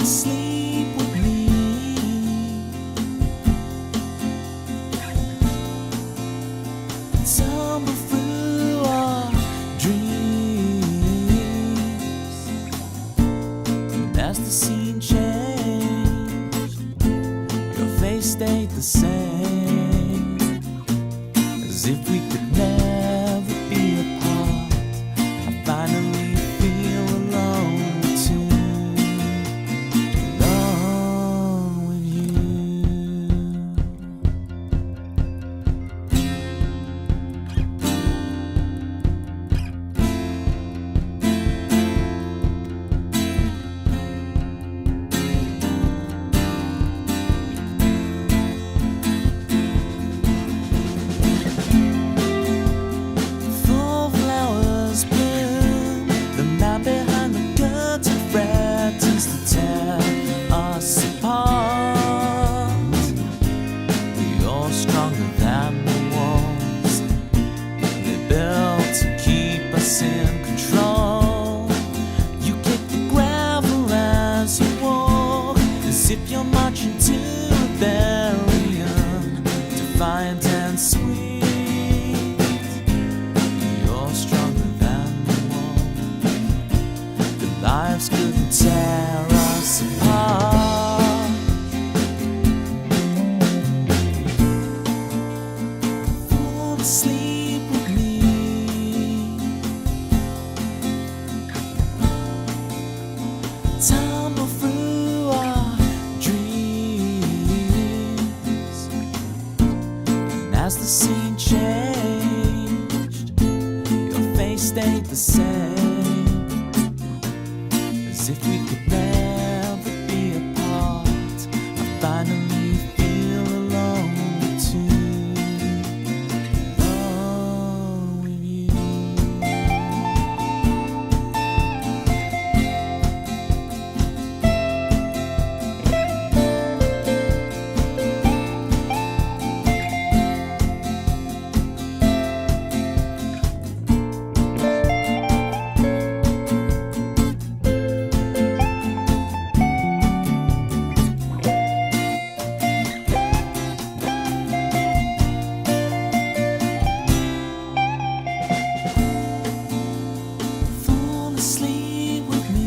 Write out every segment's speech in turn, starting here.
asleep with me. Tumble through our dreams, and as the scene changed, your face stayed the same, as if we could never be apart. I finally feel alone too, alone with you. Full flowers bloom, the man behind the curtain threatens to tear us apart. You're stronger than the walls they built to keep us in control. You kick the gravel as you walk, as if you're marching to rebellion, defiant and sweet. You're stronger than the wall. The lives couldn't tear us apart. Fall asleep with me. Tumble through our dreams, and as the scene changed, your face stayed the same, as if we could never be apart. I finally feel alone too, alone with you. Fall asleep with me.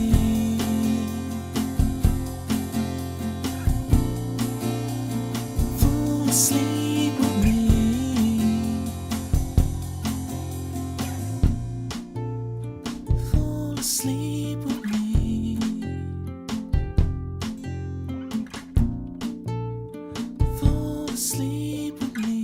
Fall asleep with me. Fall asleep with me. Fall asleep with me.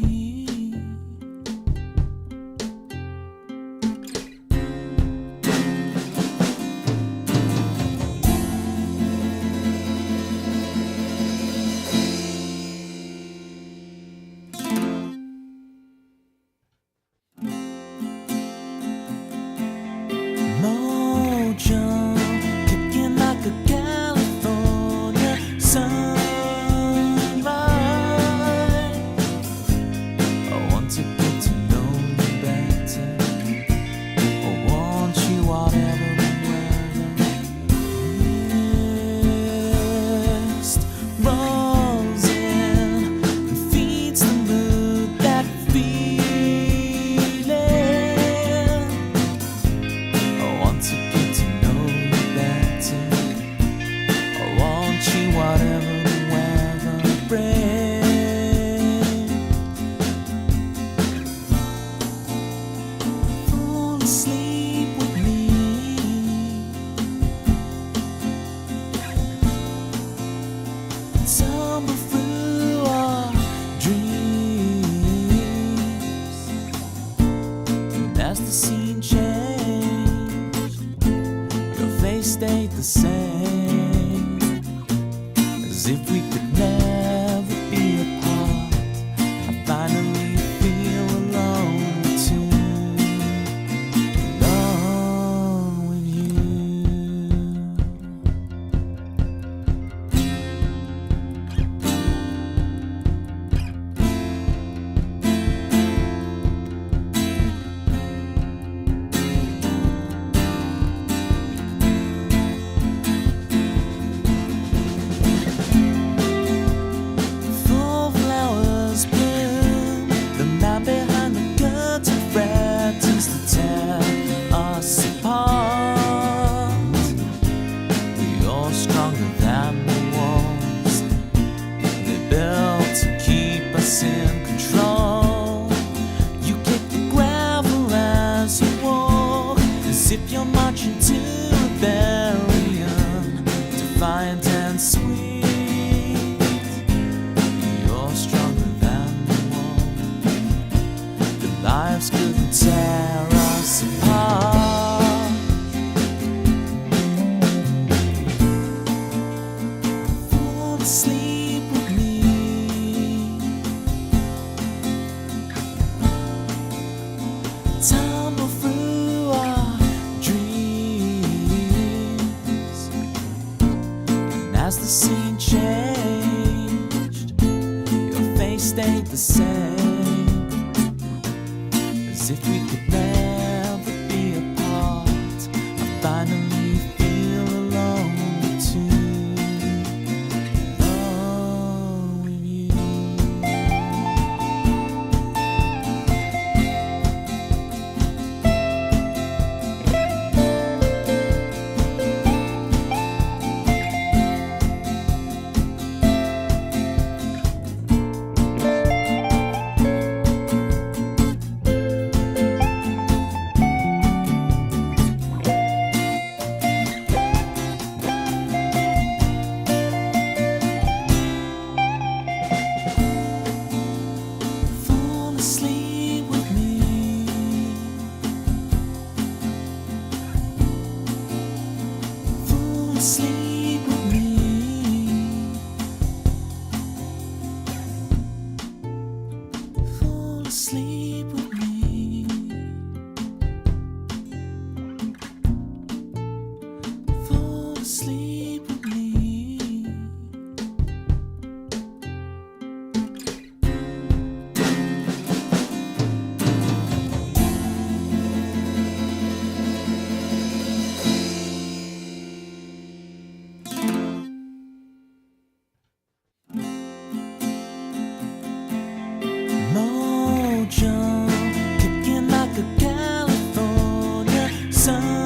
Mojo, kicking like a California sunrise. I want to get to know you better. I want you whatever the weather. Mist rolls in and feeds the mood, that feeling. I want to get to know you better. I want you whatever the weather brings. Fall asleep with me. Tumble through our dreams, and as the scene changed, your face stayed the same, as if we could never be apart. I finally feel alone too, alone with you. As the scene changed, your face stayed the same, as if we could never be apart. I finally feel alone too, alone with you. Fall asleep with me. Fall asleep with me. Fall asleep with me. Fall asleep with me. Mojo, kicking like a California sunrise.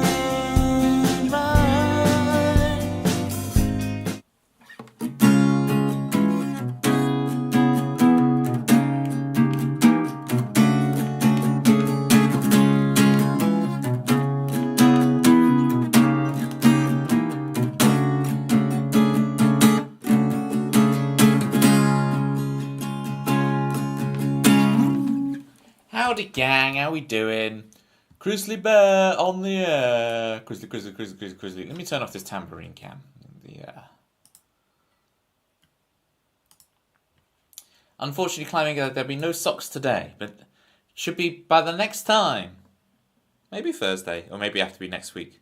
Howdy gang, how we doing? Grizzly Bear on the air. Grizzly. Let me turn off this tambourine cam. Unfortunately, climbing, there'll be no socks today, but it should be by the next time. Maybe Thursday, or maybe have to be next week.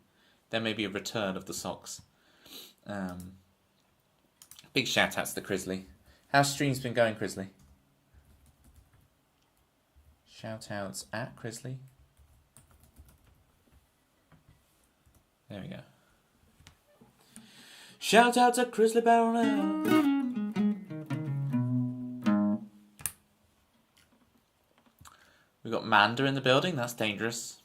There may be a return of the socks. Big shout outs to Grizzly. How's streams been going, Grizzly? Shout outs at Grizzly. There we go. Shout outs at Grizzly Bear on air. We've got Manda in the building. That's dangerous.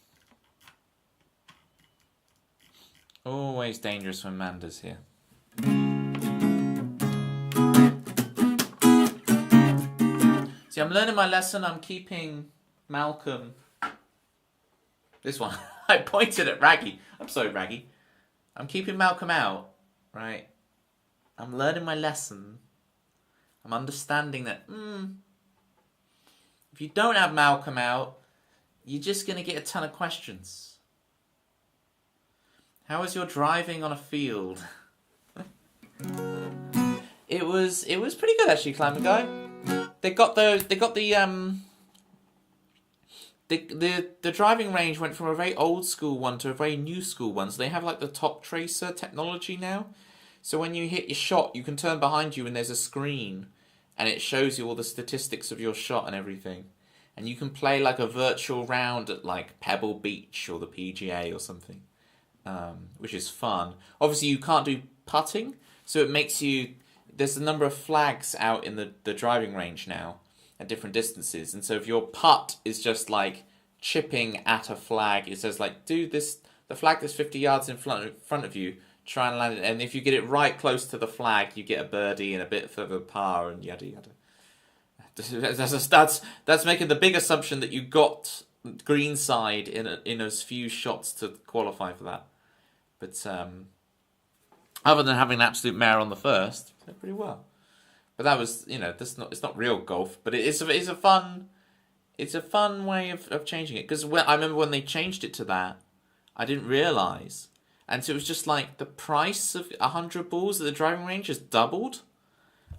Always dangerous when Manda's here. See, I'm learning my lesson. I'm keeping Malcolm. This one. I pointed at Raggy. I'm sorry, Raggy. I'm keeping Malcolm out, right? I'm learning my lesson. I'm understanding that, if you don't have Malcolm out, you're just going to get a ton of questions. How was your driving on a field? It was pretty good actually, Climber Guy. They got the driving range went from a very old school one to a very new school one. So they have like the top tracer technology now. So when you hit your shot, you can turn behind you and there's a screen and it shows you all the statistics of your shot and everything. And you can play like a virtual round at like Pebble Beach or the PGA or something, which is fun. Obviously you can't do putting, so it makes you... There's a number of flags out in the driving range now at different distances. And so if your putt is just like chipping at a flag, it says like, do this, the flag that's 50 yards in front of you, try and land it. And if you get it right close to the flag, you get a birdie and a bit further par and yada yada. That's making the big assumption that you got greenside in as few shots to qualify for that. But other than having an absolute mare on the first, did pretty well. But that was, it's not real golf, but it's a fun way of changing it. Because I remember when they changed it to that, I didn't realise, and so it was just like the price of 100 balls at the driving range has doubled.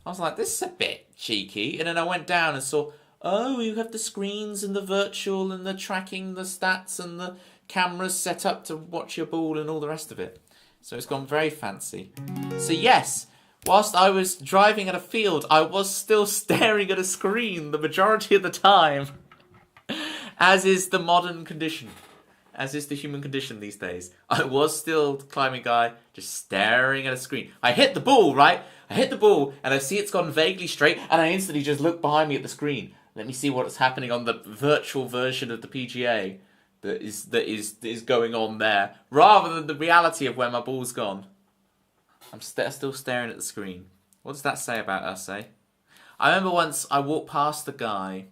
I was like, this is a bit cheeky. And then I went down and saw, oh, you have the screens and the virtual and the tracking, the stats and the cameras set up to watch your ball and all the rest of it. So it's gone very fancy. So yes, whilst I was driving at a field, I was still staring at a screen the majority of the time. As is the modern condition. As is the human condition these days. I was still climbing guy, just staring at a screen. I hit the ball, right? I hit the ball, and I see it's gone vaguely straight, and I instantly just look behind me at the screen. Let me see what's happening on the virtual version of the PGA that is going on there, rather than the reality of where my ball's gone. I'm still staring at the screen. What does that say about us, eh? I remember once I walked past the guy,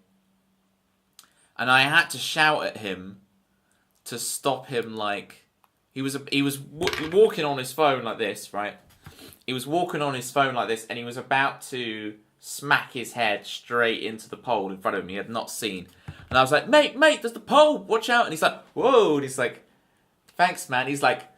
and I had to shout at him to stop him. Like he was walking on his phone like this, right? He was walking on his phone like this, and he was about to smack his head straight into the pole in front of me. He had not seen, and I was like, "Mate, there's the pole. Watch out!" And he's like, "Whoa!" And he's like, "Thanks, man." He's like,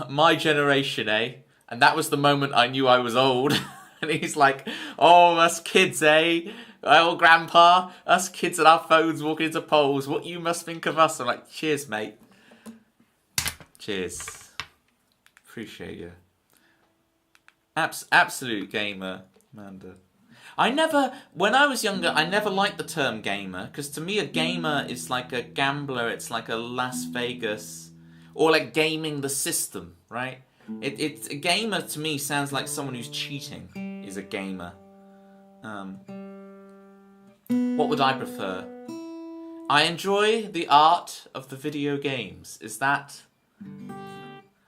"My generation, eh?" And that was the moment I knew I was old. And he's like, "Oh, us kids, eh? Oh, grandpa, us kids and our phones walking into poles. What you must think of us?" I'm like, "Cheers, mate. Cheers. Appreciate you." Absolute gamer, Amanda. When I was younger, I never liked the term gamer, because to me a gamer is like a gambler, it's like a Las Vegas, or like gaming the system, right? It's a gamer to me sounds like someone who's cheating is a gamer. What would I prefer? I enjoy the art of the video games. I'm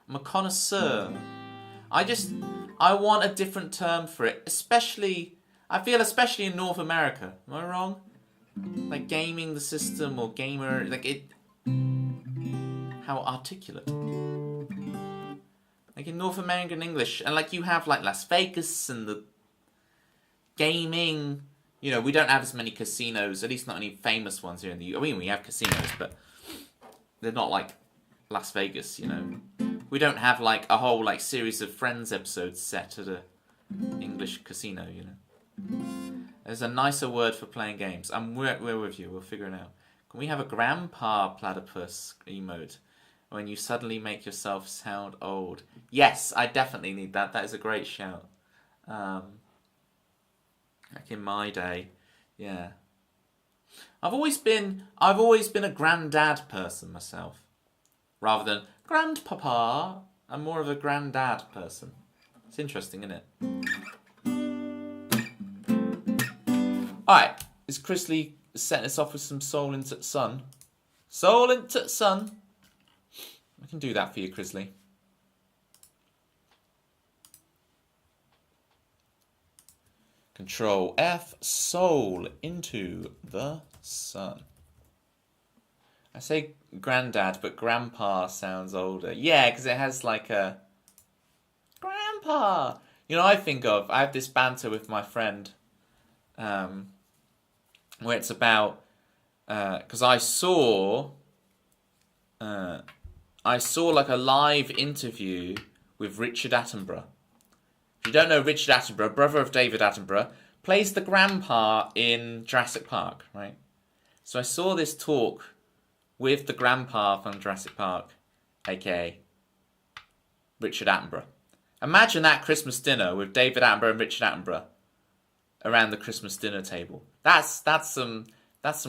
a connoisseur. I want a different term for it, especially in North America. Am I wrong? Like gaming the system or gamer, like it. How articulate. Like in North American English, and like you have like Las Vegas and the gaming. You know, we don't have as many casinos, at least not any famous ones here in the U.S. I mean, we have casinos, but they're not like Las Vegas, you know. We don't have like a whole like series of Friends episodes set at a English casino, you know. There's a nicer word for playing games. We're with you, we'll figure it out. Can we have a grandpa platypus emote when you suddenly make yourself sound old? Yes, I definitely need that. That is a great shout. Back in my day, yeah. I've always been a granddad person myself, rather than grandpapa. I'm more of a granddad person. It's interesting, isn't it? All right, is Chris Lee setting us off with some Soul Into the Sun? Soul Into the Sun. I can do that for you, Chris Lee. Control F, Soul Into the Sun. I say granddad, but grandpa sounds older. Yeah, because it has like a grandpa. You know, I have this banter with my friend, where it's about, because I saw like a live interview with Richard Attenborough. If you don't know Richard Attenborough, brother of David Attenborough, plays the grandpa in Jurassic Park, right? So I saw this talk with the grandpa from Jurassic Park, aka Richard Attenborough. Imagine that Christmas dinner with David Attenborough and Richard Attenborough around the Christmas dinner table. That's some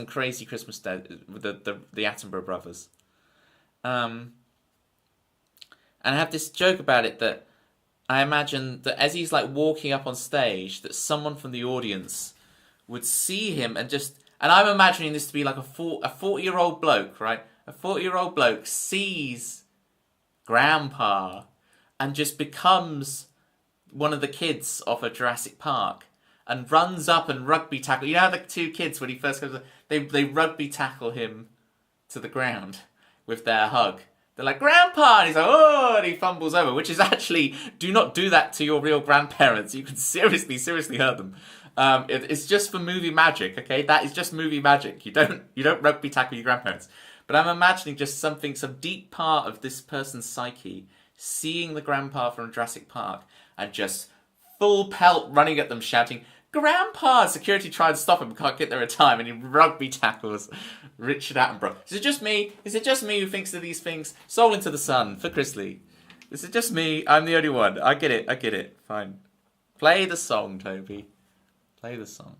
crazy Christmas day with the Attenborough brothers. And I have this joke about it that I imagine that as he's like walking up on stage, that someone from the audience would see him and I'm imagining this to be like a 40-year-old bloke, right? A 40-year-old bloke sees Grandpa and just becomes one of the kids off of Jurassic Park and runs up and rugby tackle. You know how the two kids, when he first comes, they rugby tackle him to the ground with their hug. They're like, "Grandpa!" And he's like, "Oh!" And he fumbles over, which is actually, do not do that to your real grandparents. You can seriously hurt them. It's just for movie magic, okay? That is just movie magic. You don't rugby tackle your grandparents. But I'm imagining just some deep part of this person's psyche, seeing the grandpa from Jurassic Park and just full pelt running at them, shouting, "Grandpa!" Security tries to stop him, can't get there in time, and he rugby tackles Richard Attenborough. Is it just me? Is it just me who thinks of these things? Soul Into the Sun for Chris Lee. This is just me. I'm the only one. I get it. I get it. Fine. Play the song, Toby. Play the song.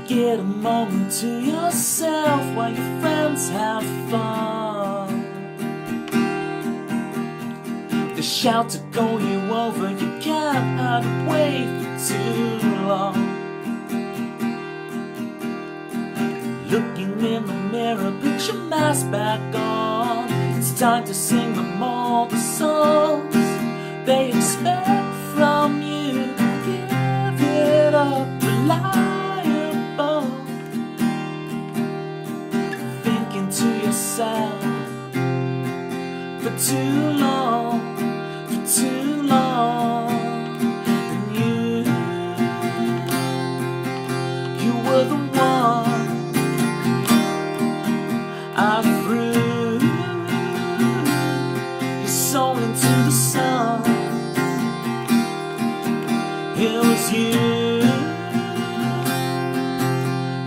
Get a moment to yourself while your friends have fun. They shout to call you over, you can't hide away for too long. Looking in the mirror, put your mask back on. It's time to sing them all the songs they expect from you. Give it up, reliable. Thinking to yourself for too long, for too long. And you were the one I threw your soul into the sun. It was you.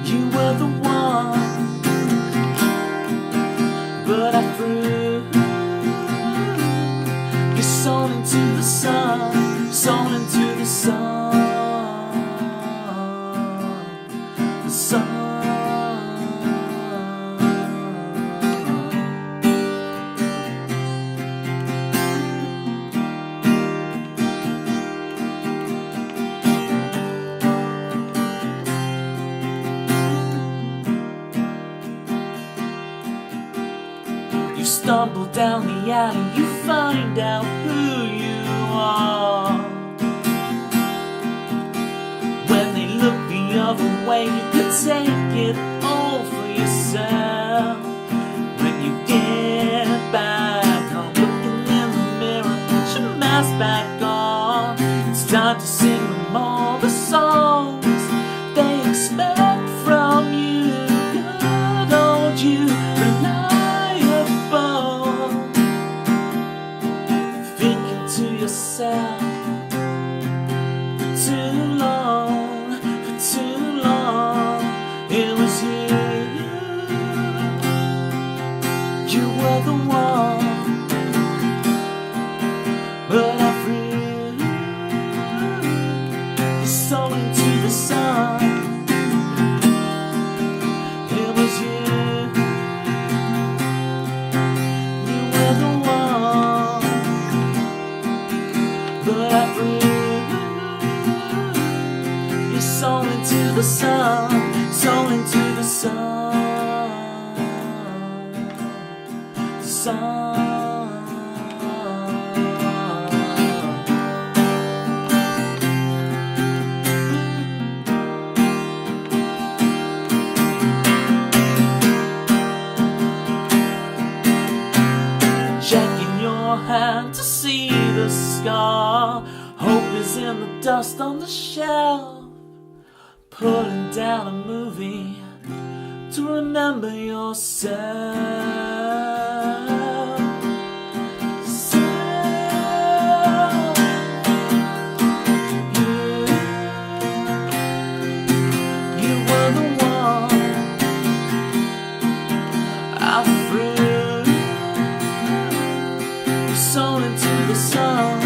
You were the one, but I threw your soul into the sun, soul into the sun, the sun. You stumble down the alley, you find out who you are. When they look the other way, you could take it all for yourself. When you get back home, looking in the mirror, put your mask back on. It's time to sing them all the songs they expect from you. Good old you, thinking to yourself for too long, for too long. It was you. You were the one, but I threw your soul into the sun. It was you. But I threw your soul into the sun, soul into the sun, the sun. Checking your hand to see the scar. Hope is in the dust on the shelf. Pulling down a movie to remember yourself. You were the one I threw your soul into the sun.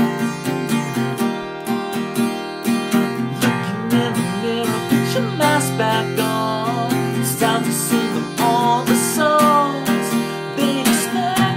Back on. It's time to sing them all the songs they expect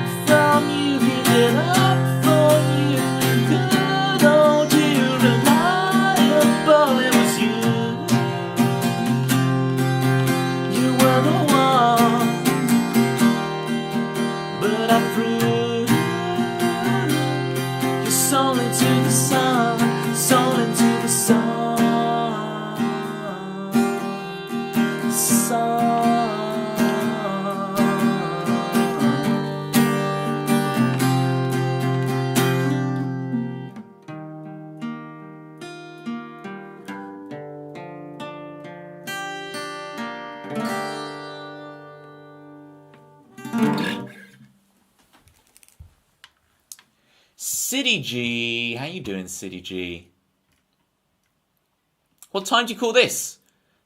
City G. How you doing, City G? What time do you call this?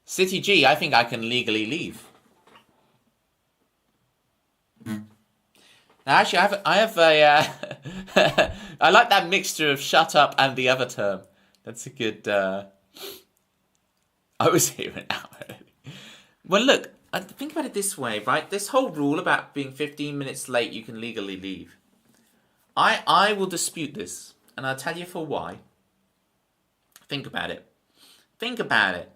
City G, I think I can legally leave. Now, actually, I have a... I like that mixture of shut up and the other term. That's a good... I was here an hour early. Well, look, think about it this way, right? This whole rule about being 15 minutes late, you can legally leave. I will dispute this, and I'll tell you for why. Think about it. Think about it.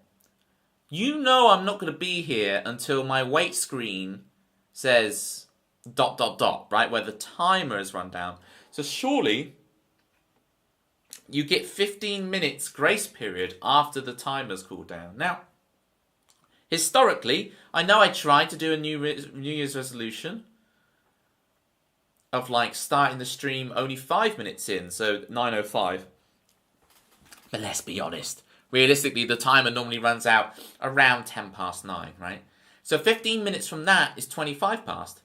You know I'm not going to be here until my wait screen says... ... right, where the timer has run down. So surely you get 15 minutes grace period after the timer's cooled down. Now, historically, I know I tried to do a New Year's resolution of like starting the stream only 5 minutes in, so 9:05. But let's be honest. Realistically, the timer normally runs out around 9:10, right? So 15 minutes from that is 25 past.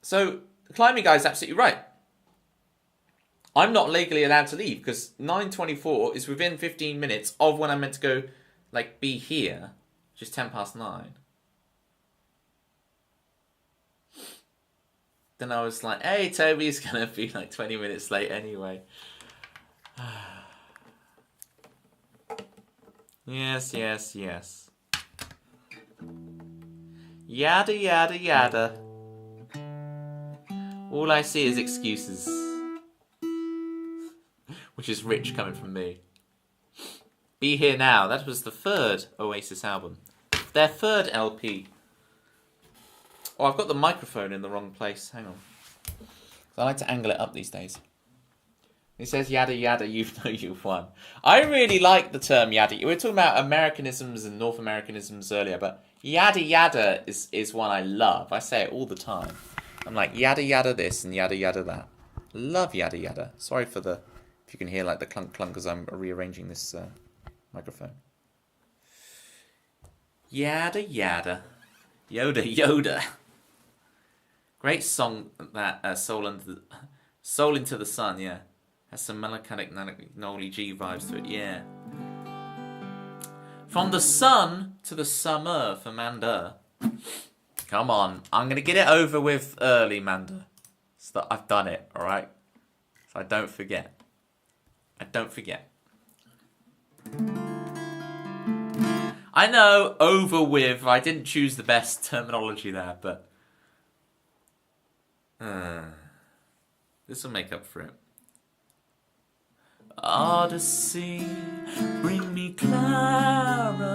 So, the climbing guy is absolutely right. I'm not legally allowed to leave because 9:24 is within 15 minutes of when I'm meant to go, like, be here, which is 9:10. Then I was like, hey, Toby's going to be like 20 minutes late anyway. Yes. Yada, yada, yada. All I see is excuses. Which is rich coming from me. Be Here Now. That was the third Oasis album. Their third LP. Oh, I've got the microphone in the wrong place. Hang on. I like to angle it up these days. It says yada yada, you know you've won. I really like the term yada. We were talking about Americanisms and North Americanisms earlier, but yada yada is one I love. I say it all the time. I'm like, yada yada this and yada yada that. Love yada yada. Sorry for the... if you can hear like the clunk clunk because I'm rearranging this microphone. Yada yada. Yoda Yoda. Great song, that Soul Into the Sun, yeah. Has some melancholic Nolly G vibes to it, yeah. From the sun to the summer for Manda. Come on, I'm going to get it over with early, Manda. So that I've done it, alright? So I don't forget. I know, over with, I didn't choose the best terminology there, but... this will make up for it. Odyssey, bring me clarity.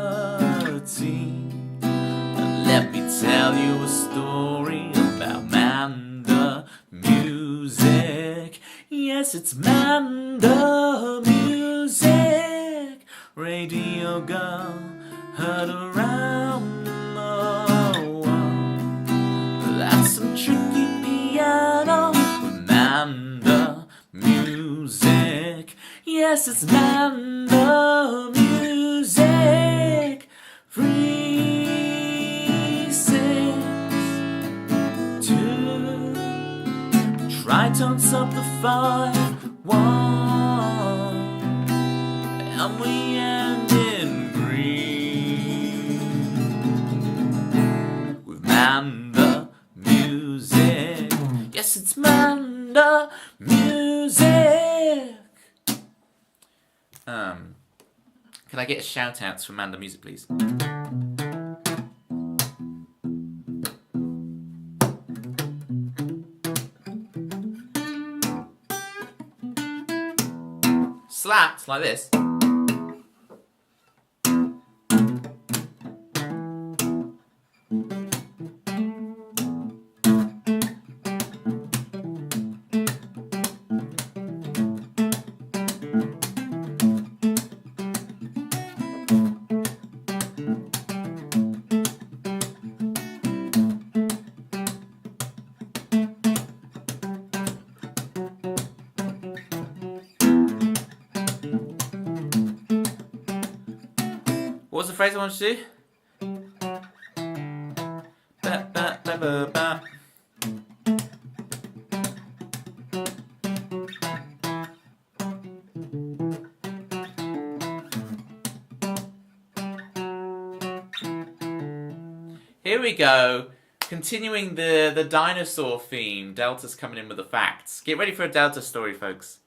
And let me tell you a story about Manda music. Yes, it's Manda music. Radio girl, heard around the world. That's some tricky piano. Manda music. Yes, it's Manda music. 3, 6, 2. Tritones up the 5, 1. And we end in green. With Manda music. Yes, it's Manda music. Can I get a shout out for Manda music, please? Slapped like this. What was the phrase I wanted to do? Ba, ba, ba, ba, ba. Here we go. Continuing the dinosaur theme, Delta's coming in with the facts. Get ready for a Delta story, folks.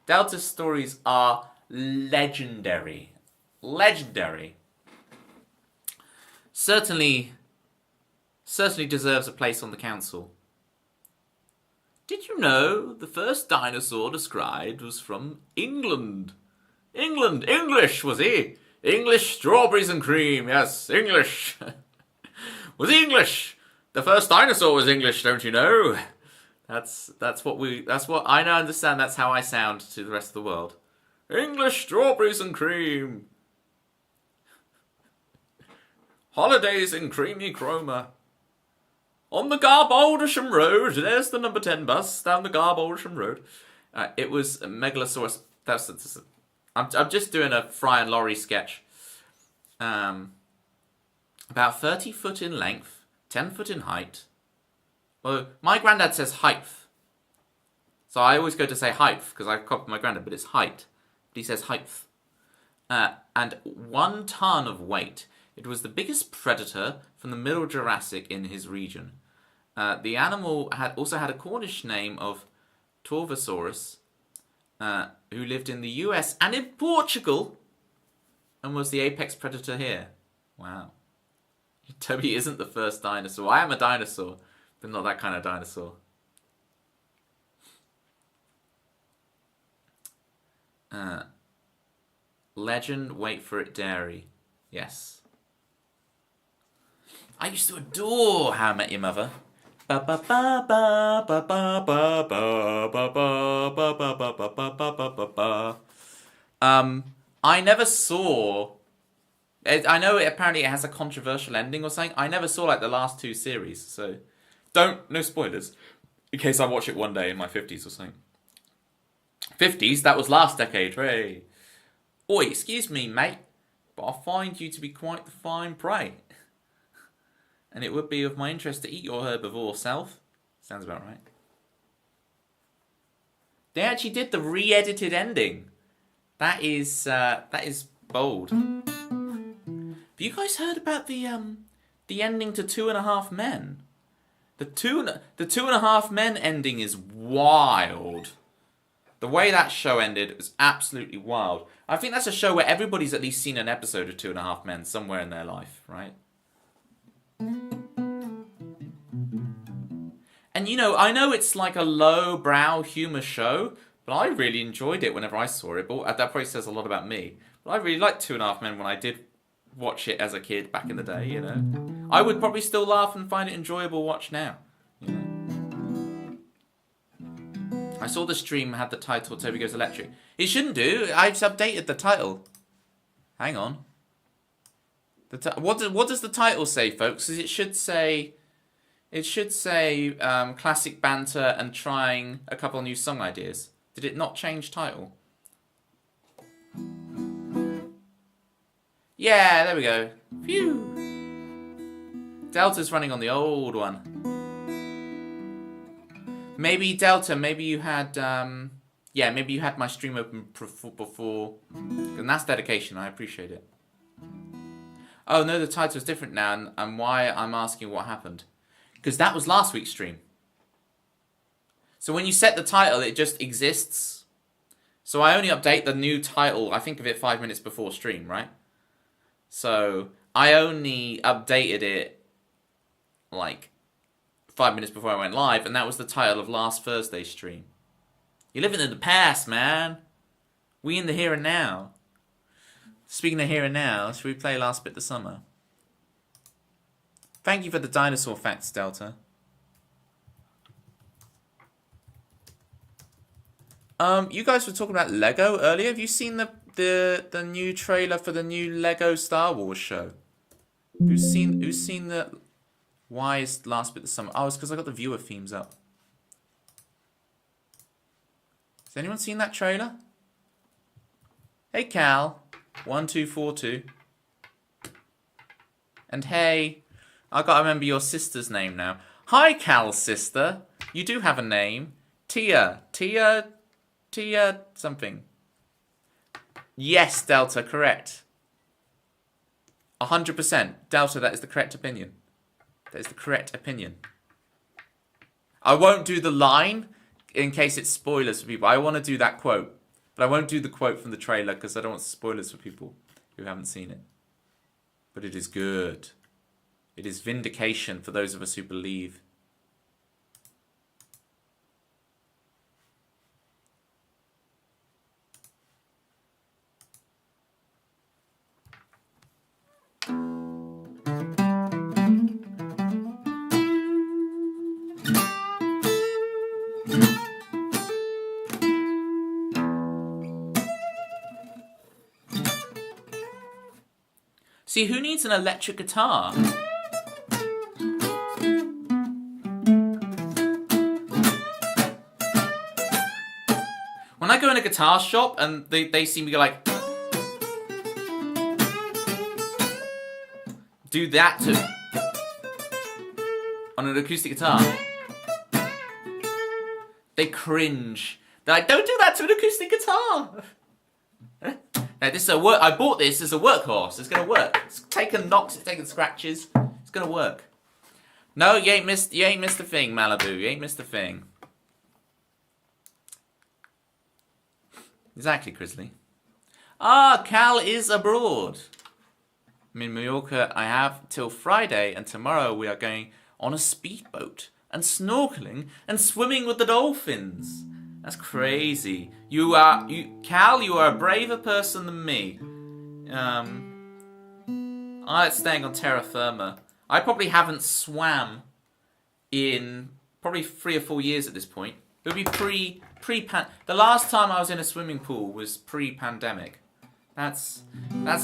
Delta stories are legendary. Legendary. Certainly deserves a place on the council. Did you know the first dinosaur described was from England? English, was he? English strawberries and cream, yes, English. Was he English? The first dinosaur was English, don't you know? That's what I now understand. That's how I sound to the rest of the world. English strawberries and cream. Holidays in creamy chroma. On the Garb Aldersham Road, there's the number 10 bus down the Garb Aldersham Road. It was a Megalosaurus. I'm just doing a Fry and Laurie sketch. About 30 foot in length, 10 foot in height. Well, my granddad says height. So I always go to say height because I copied my granddad, but it's height. But he says height. And 1 ton of weight. It was the biggest predator from the Middle Jurassic in his region. The animal also had a Cornish name of Torvosaurus, who lived in the US and in Portugal, and was the apex predator here. Wow. Toby isn't the first dinosaur. I am a dinosaur, but not that kind of dinosaur. Legend, wait for it, dairy. Yes. I used to adore How I Met Your Mother. I never saw. I know apparently it has a controversial ending or something. I never saw like the last 2 series, so no spoilers. In case I watch it one day in my 50s or something. 50s? That was last decade, hooray. Oi, excuse me, mate, but I find you to be quite the fine prey. And it would be of my interest to eat your herbivore self. Sounds about right. They actually did the re-edited ending. That is bold. Have you guys heard about the ending to 2.5 Men? The two and a half men ending is wild. The way that show ended was absolutely wild. I think that's a show where everybody's at least seen an episode of 2.5 Men somewhere in their life, right? And I know it's like a low-brow humour show, but I really enjoyed it whenever I saw it. But that probably says a lot about me. But I really liked 2.5 Men when I did watch it as a kid back in the day, I would probably still laugh and find it enjoyable watch now. I saw the stream had the title Toby Goes Electric. It shouldn't do. I've updated the title. Hang on. What does the title say, folks? It should say classic banter and trying a couple of new song ideas. Did it not change title? Yeah, there we go. Phew. Delta's running on the old one. Maybe Delta, maybe you had maybe you had my stream open before. And that's dedication, I appreciate it. Oh no, the title's different now, and why I'm asking what happened. Because that was last week's stream. So when you set the title, it just exists. So I only update the new title, I think of it 5 minutes before stream, right? So I only updated it like 5 minutes before I went live, and that was the title of last Thursday's stream. You're living in the past, man. We in the here and now. Speaking of here and now, should we play Last Bit of Summer? Thank you for the dinosaur facts, Delta. You guys were talking about Lego earlier. Have you seen the new trailer for the new Lego Star Wars show? Who's seen the? Why is Last Bit of Summer? Oh, it's because I got the viewer themes up. Has anyone seen that trailer? Hey Cal, 1242. And hey, I gotta remember your sister's name now. Hi Cal's sister. You do have a name. Tia something. Yes, Delta, correct. 100%. Delta, that is the correct opinion. That is the correct opinion. I won't do the line in case it's spoilers for people. I want to do that quote. But I won't do the quote from the trailer because I don't want spoilers for people who haven't seen it. But it is good. It is vindication for those of us who believe. See, who needs an electric guitar? When I go in a guitar shop and they see me go like, do that to on an acoustic guitar, they cringe. They're like, don't do that to an acoustic guitar. Now this is a work. I bought this as a workhorse. It's gonna work. It's taken knocks. It's taken scratches. It's gonna work. No, you ain't missed the thing, Malibu. You ain't missed the thing. Exactly, Crisley. Ah, Cal is abroad. I'm in Mallorca. I have till Friday, and tomorrow we are going on a speedboat and snorkeling and swimming with the dolphins. That's crazy. Cal, you are a braver person than me. I'm staying on terra firma. I probably haven't swam in probably 3 or 4 years at this point. It would be the last time I was in a swimming pool was pre-pandemic. That's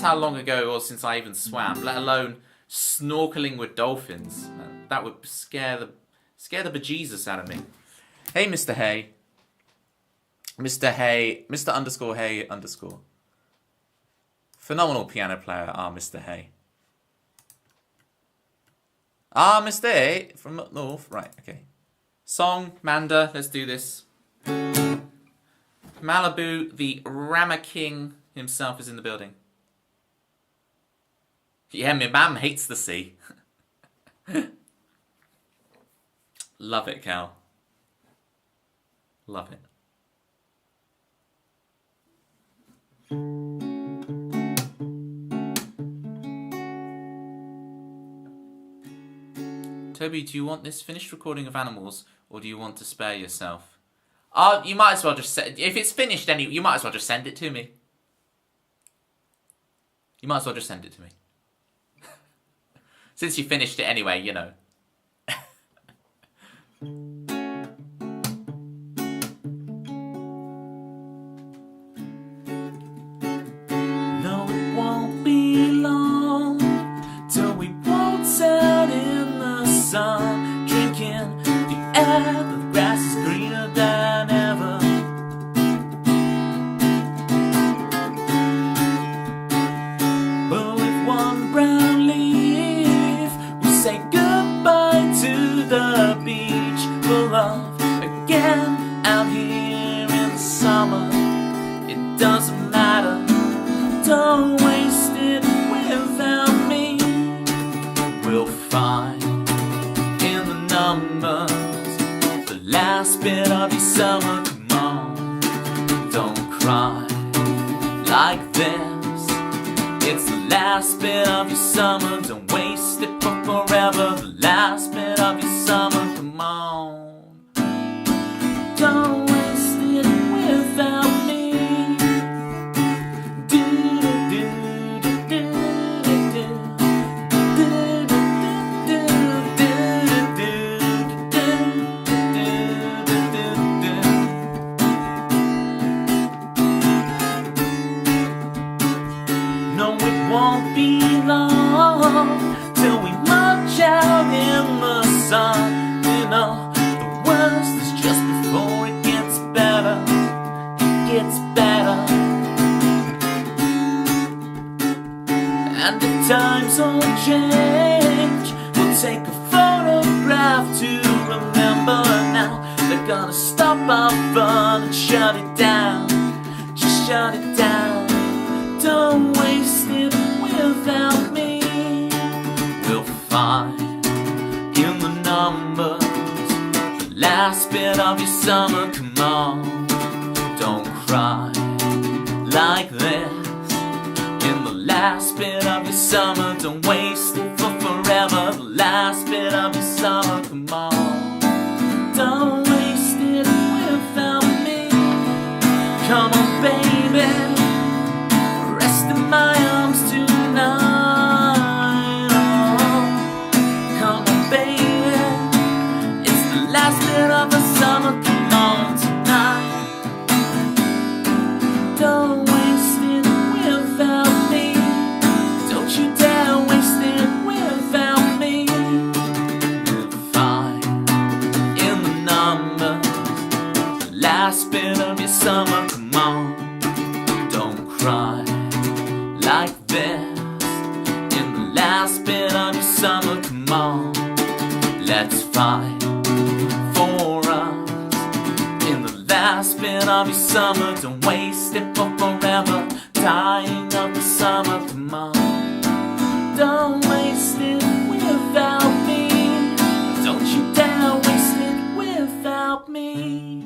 how long ago it was since I even swam, let alone snorkeling with dolphins. That would scare the bejesus out of me. Hey, Mr. Hay. Mr. Hay, Mr. underscore Hay underscore. Phenomenal piano player, Mr. Hay. Mr. Hay from up north. Right, okay. Song, Manda, let's do this. Malibu, the Rama King himself is in the building. Yeah, my mum hates the sea. Love it, Cal. Love it. Toby, do you want this finished recording of animals, or do you want to spare yourself? You might as well just if it's finished you might as well just send it to me. You might as well just send it to me. Since you finished it anyway, you know. No, it won't be long till we waltz out in the sun, drinking the air. The grass is greener than ever. But with one brown leaf, we say goodbye to the beach for love again out here in the summer. It doesn't matter, don't waste it without me. We'll find in the numbers the last bit of your summer. Come on, don't cry like this. It's the last bit of your summer. Don't waste it for forever. The last bit of your summer. Come on, don't waste it without me. No, it won't be long till we march out in the sun. You know, the worst is just before it gets better. It gets better. And if times all change, we'll take a photograph to remember now. They're gonna stop our fun and shut it down. Just shut it down. Don't waste it without me. We'll find of your summer, come on. Don't cry like this. In the last bit of your summer, don't waste it for forever. The last bit of your summer, come on. Don't waste it without me. Come on, baby, rest in my arms tonight. Oh, come on, baby, it's the last bit of the summer, come on tonight. Don't waste it without me. Don't you dare waste it without me. We're fine in the numbers. The last bit of your summer, come on. Don't cry like this. In the last bit of your summer, come on. Let's fight for us. In the last bit of your summer, don't waste it for forever. Dying of the summer, come on. Don't waste it without me. Don't you dare waste it without me.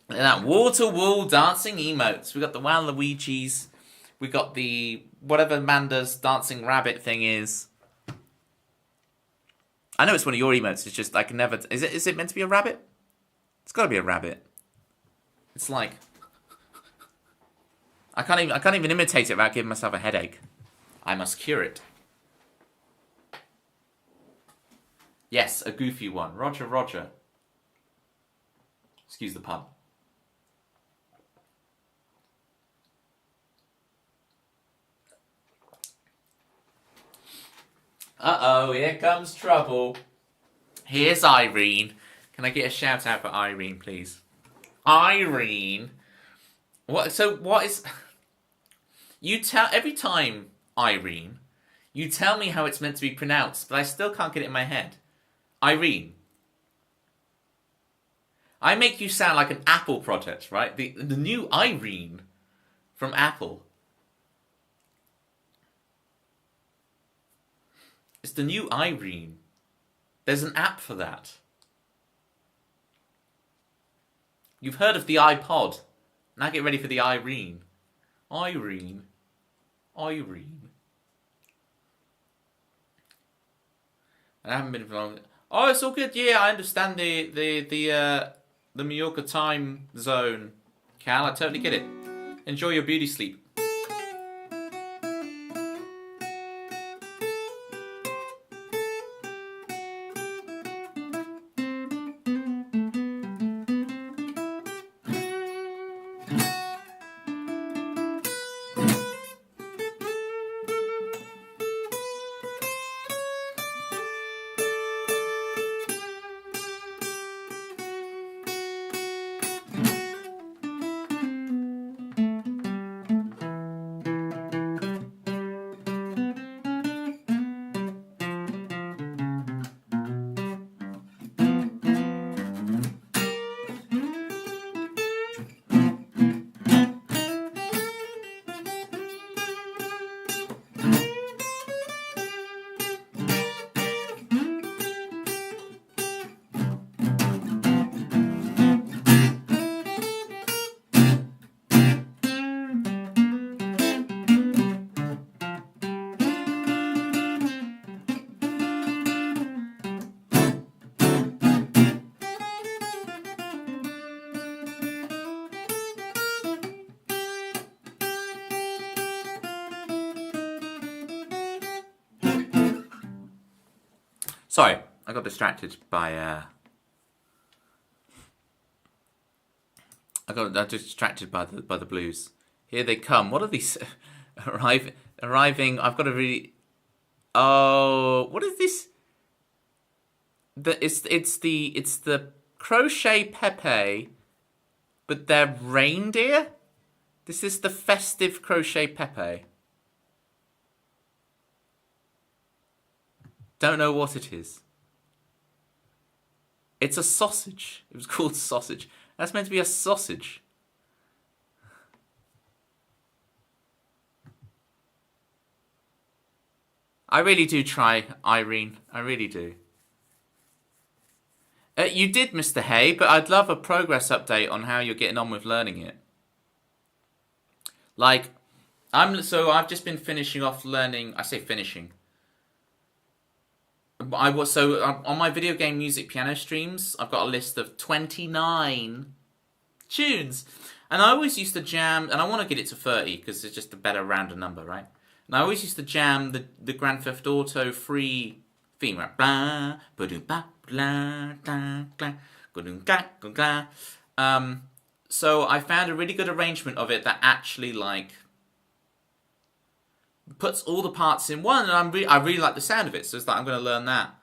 And that wall-to-wall dancing emotes. We got the Waluigi's. We got the whatever Amanda's dancing rabbit thing is. I know it's one of your emotes. It's just I can never. Is it meant to be a rabbit? It's got to be a rabbit. It's like I can't even imitate it without giving myself a headache. I must cure it. Yes, a goofy one. Roger, Roger. Excuse the pun. Uh-oh, here comes trouble. Here's Irene. Can I get a shout out for Irene, please? Irene? What is... You tell... Every time, Irene, you tell me how it's meant to be pronounced, but I still can't get it in my head. Irene. I make you sound like an Apple product, right? The new Irene from Apple. It's the new Irene. There's an app for that. You've heard of the iPod. Now get ready for the Irene. Irene. Irene. I haven't been for long. Oh, it's all good. Yeah, I understand the Mallorca time zone. Cal, I totally get it. Enjoy your beauty sleep. Sorry, I got distracted by I got distracted by the blues. Here they come. What are these arriving? I've got to really. Oh, what is this? It's the crochet Pepe, but they're reindeer. This is the festive crochet Pepe. Don't know what it is. It's a sausage. It was called sausage. That's meant to be a sausage. I really do try, Irene. I really do. You did, Mr. Hay, but I'd love a progress update on how you're getting on with learning it. Like, I've just been finishing off learning. I say finishing. On my video game music piano streams, I've got a list of 29 tunes, and I always used to jam. And I want to get it to 30 because it's just a better rounded number, right? And I always used to jam the Grand Theft Auto free theme, right? Blah, ba-doo-ba, blah, da, blah, ga-doo-ga, ga-ga. So I found a really good arrangement of it that actually like puts all the parts in one, and I really like the sound of it. So it's like I'm going to learn that.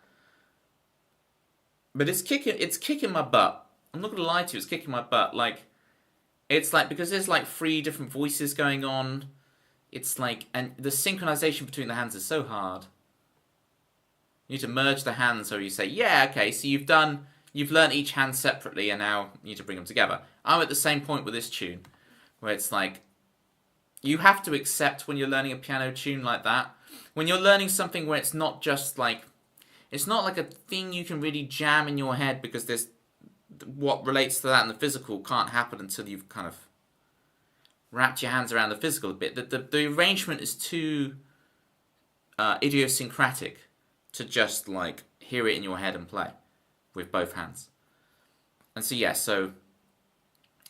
But it's kicking my butt. I'm not going to lie to you, it's kicking my butt. Like, it's like, because there's like 3 different voices going on. It's like, and the synchronization between the hands is so hard. You need to merge the hands, so you say, yeah, okay, so you've learned each hand separately, and now you need to bring them together. I'm at the same point with this tune, where it's like, you have to accept when you're learning a piano tune like that. When you're learning something where it's not just like, it's not like a thing you can really jam in your head, because there's, what relates to that in the physical can't happen until you've kind of wrapped your hands around the physical a bit. The arrangement is too idiosyncratic to just like hear it in your head and play with both hands. And so yeah, so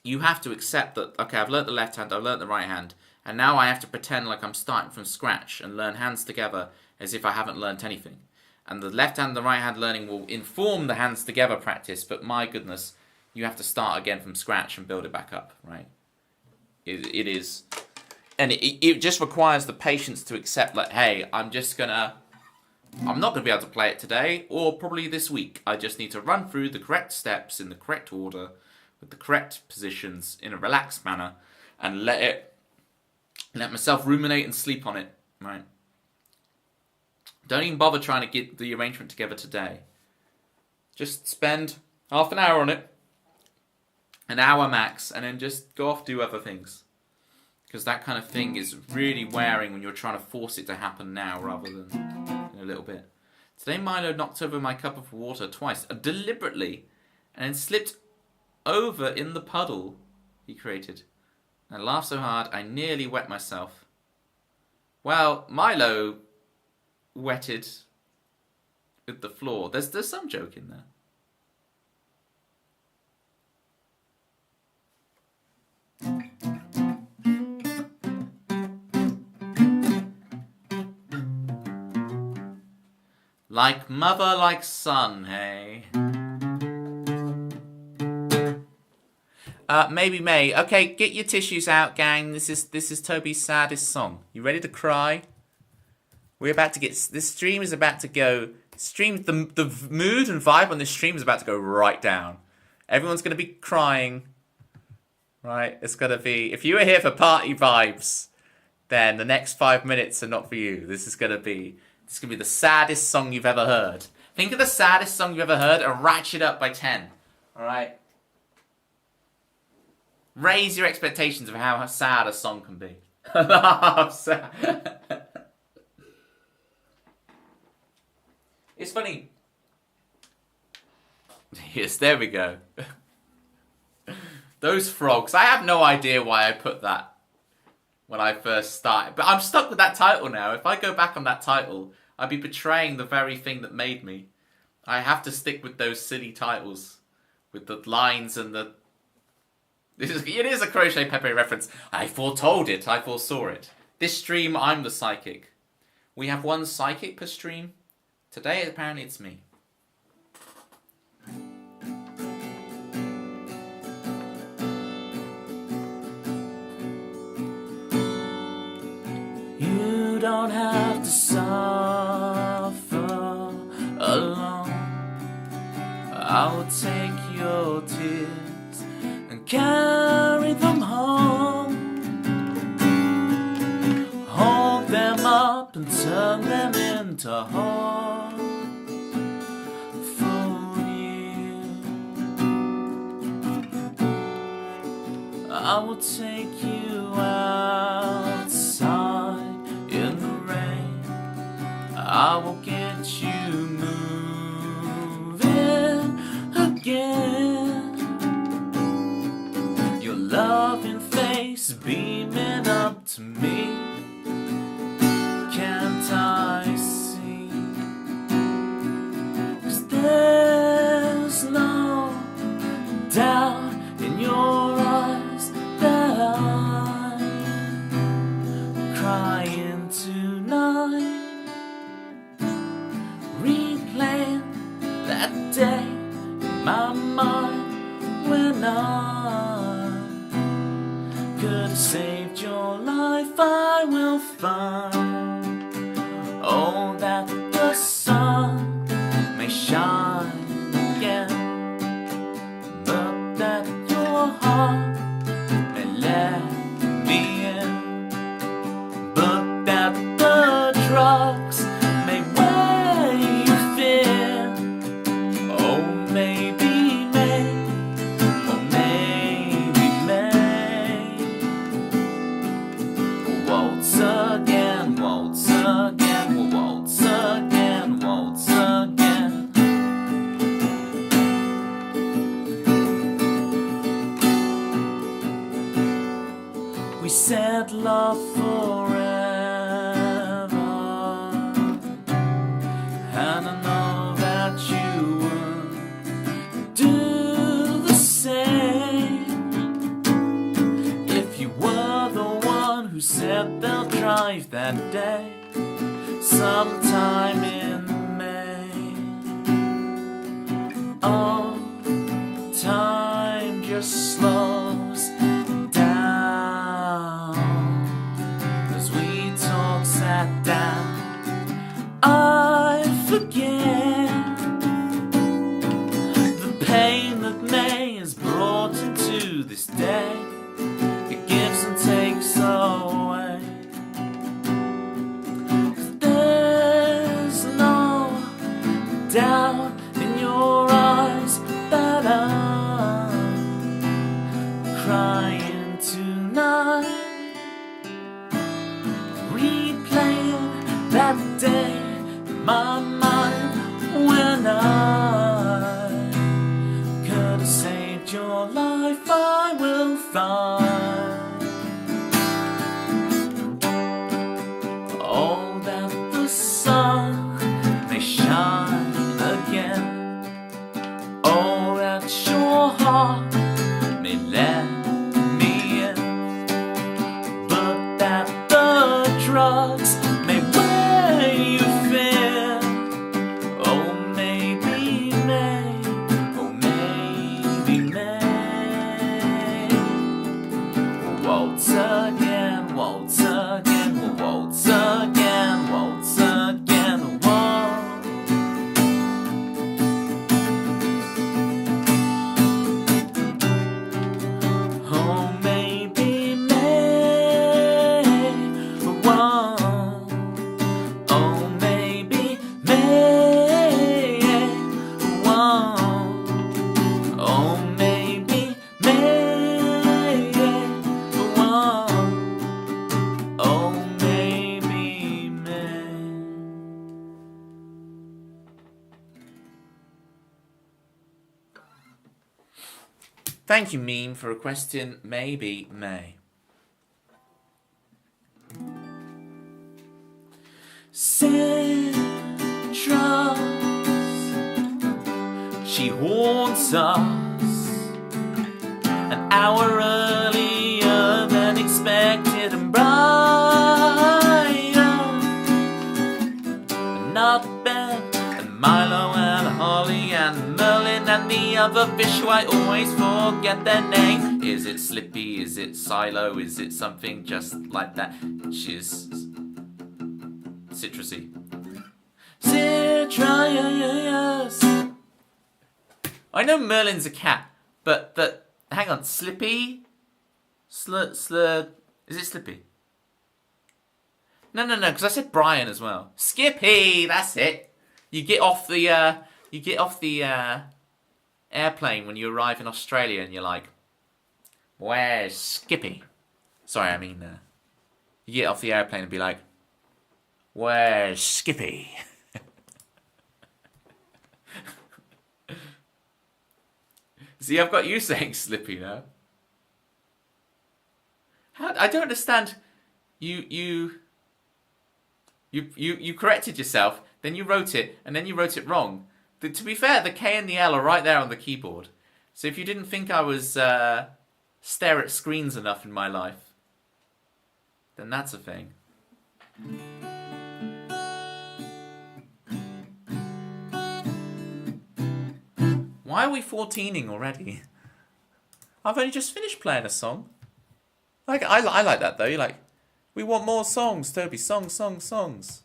you have to accept that, okay, I've learnt the left hand, I've learnt the right hand, and now I have to pretend like I'm starting from scratch and learn hands together as if I haven't learnt anything. And the left hand and the right hand learning will inform the hands together practice, but my goodness, you have to start again from scratch and build it back up, right? It is, and it just requires the patience to accept, like, hey, I'm not going to be able to play it today, or probably this week. I just need to run through the correct steps in the correct order, with the correct positions in a relaxed manner, and let myself ruminate and sleep on it, right? Don't even bother trying to get the arrangement together today. Just spend half an hour on it, an hour max, and then just go off do other things. Because that kind of thing is really wearing when you're trying to force it to happen now rather than in a little bit. Today Milo knocked over my cup of water twice, deliberately, and then slipped over in the puddle he created. I laughed so hard I nearly wet myself. Well, Milo wetted with the floor. There's some joke in there. Like mother, like son, hey? Maybe May. Okay, get your tissues out, gang. This is Toby's saddest song. You ready to cry? We're about to get... This stream is about to go... The mood and vibe on this stream is about to go right down. Everyone's going to be crying. Right? It's going to be... If you were here for party vibes, then the next 5 minutes are not for you. This is going to be the saddest song you've ever heard. Think of the saddest song you've ever heard and ratchet up by 10. Alright? Raise your expectations of how sad a song can be. It's funny. Yes, there we go. Those frogs. I have no idea why I put that when I first started. But I'm stuck with that title now. If I go back on that title, I'd be betraying the very thing that made me. I have to stick with those silly titles. With the lines and the... It is a Crochet Pepe reference. I foretold it. I foresaw it. This stream, I'm the psychic. We have one psychic per stream. Today, apparently, it's me. You don't have to suffer alone. I will take your tears and carry them home. Hold them up and turn them into hope for you. I will take you outside in the rain. I I will get you moving again. Your loving face beaming up to me. Can't I see? 'Cause there's no doubt in your eyes that I'm crying tonight. Replaying that day in my mind when I could have saved your life. I will find, oh, that the sun may shine again, but that your heart may let me in, but that the drugs may wear you thin. Oh, maybe may, oh, maybe may. Waltz again, waltz again, we'll waltz again, waltz again. We said love forever, and I know that you would do the same if you were the one who said they'll drive that day sometime in May. Oh, time just slows down as we talk sat down. I forget the pain that May has brought into this day. It gives and takes away. 'Cause there's no doubt in your eyes that I'm crying tonight. Replaying that day in my mind when I could have saved your life. I will find, oh, that the sun may shine again. Oh, that your heart may let me in, but that the drugs may wear you thin. Oh, maybe may, oh, maybe may. Waltz again, waltz again, we'll waltz again, waltz again, waltz. Oh, maybe may, whoa. Oh, maybe may, whoa. Oh, maybe may, whoa. Oh, maybe may. Thank you, Meme, for requesting Maybe May. Citrus, she haunts us an hour earlier than expected and brighter. Not Ben and Milo and Holly and Merlin and the other fish who I always forget their name. Is it Slippy? Is it Silo? Is it something just like that? She's citrusy. Citrus. I know Merlin's a cat, but hang on, Slippy? Is it Slippy? No, because I said Brian as well. Skippy, that's it. You get off the airplane when you arrive in Australia and you're like, where's Skippy? Sorry, I mean, you get off the airplane and be like, where's Skippy? See, I've got you saying slippy now. I don't understand. You corrected yourself, then you wrote it, and then you wrote it wrong. To be fair, the K and the L are right there on the keyboard. So if you didn't think I was stare at screens enough in my life, then that's a thing. Why are we 14ing already? I've only just finished playing a song. Like I like that though. You're like, we want more songs, Toby. Songs.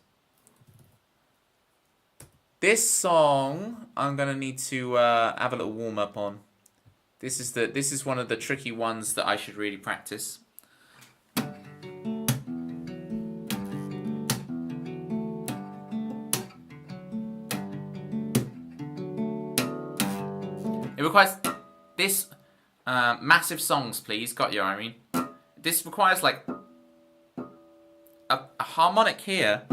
This song I'm gonna need to have a little warm up on. This is one of the tricky ones that I should really practice. It requires this massive songs, please. Got you, Irene. This requires like a harmonic here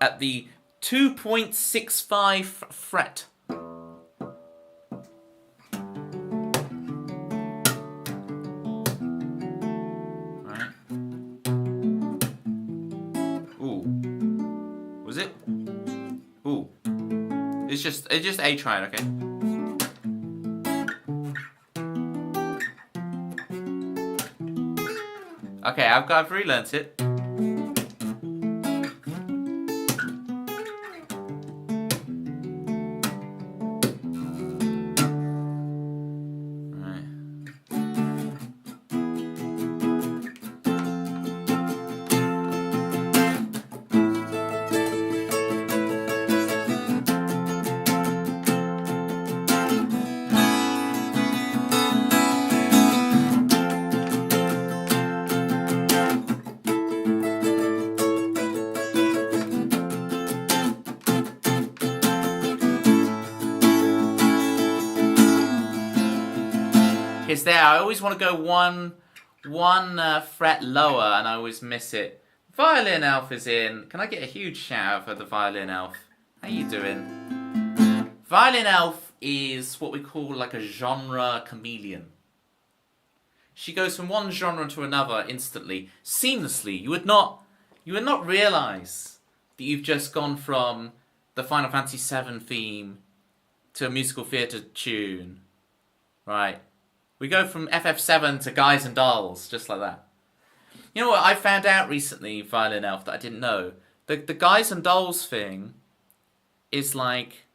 at the 2.65 fret. Right. Ooh. Was it? Ooh. It's just A triad, okay? Okay, I've relearnt it. It's there. I always want to go one fret lower, and I always miss it. Violin Elf is in. Can I get a huge shout out for the Violin Elf? How you doing? Violin Elf is what we call like a genre chameleon. She goes from one genre to another instantly, seamlessly. You would not realize that you've just gone from the Final Fantasy VII theme to a musical theatre tune, right? We go from FF7 to Guys and Dolls, just like that. You know what I found out recently, Violin Elf, that I didn't know? The Guys and Dolls thing is like...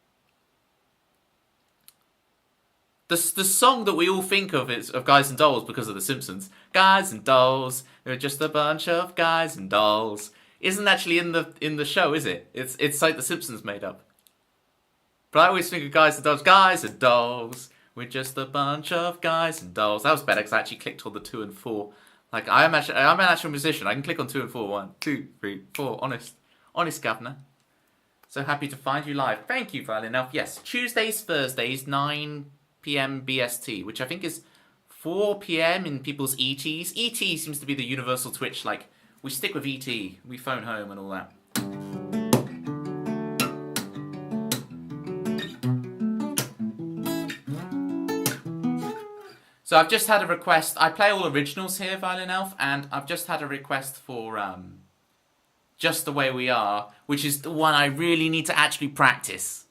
The song that we all think of is of Guys and Dolls because of The Simpsons. Guys and Dolls, they're just a bunch of guys and dolls. Isn't actually in the show, is it? It's like The Simpsons made up. But I always think of Guys and Dolls. Guys and Dolls. We're just a bunch of guys and dolls. That was better because I actually clicked on the 2 and 4. Like, I'm an actual musician. I can click on 2 and 4. 1, 2, 3, 4. Honest, governor. So happy to find you live. Thank you, Violin Elf. Yes, Tuesdays, Thursdays, 9 p.m. BST, which I think is 4 p.m. in people's ETs. ET seems to be the universal Twitch. Like, we stick with ET. We phone home and all that. So I've just had a request. I play all originals here, Violin Elf, and I've just had a request for Just the Way We Are, which is the one I really need to actually practice.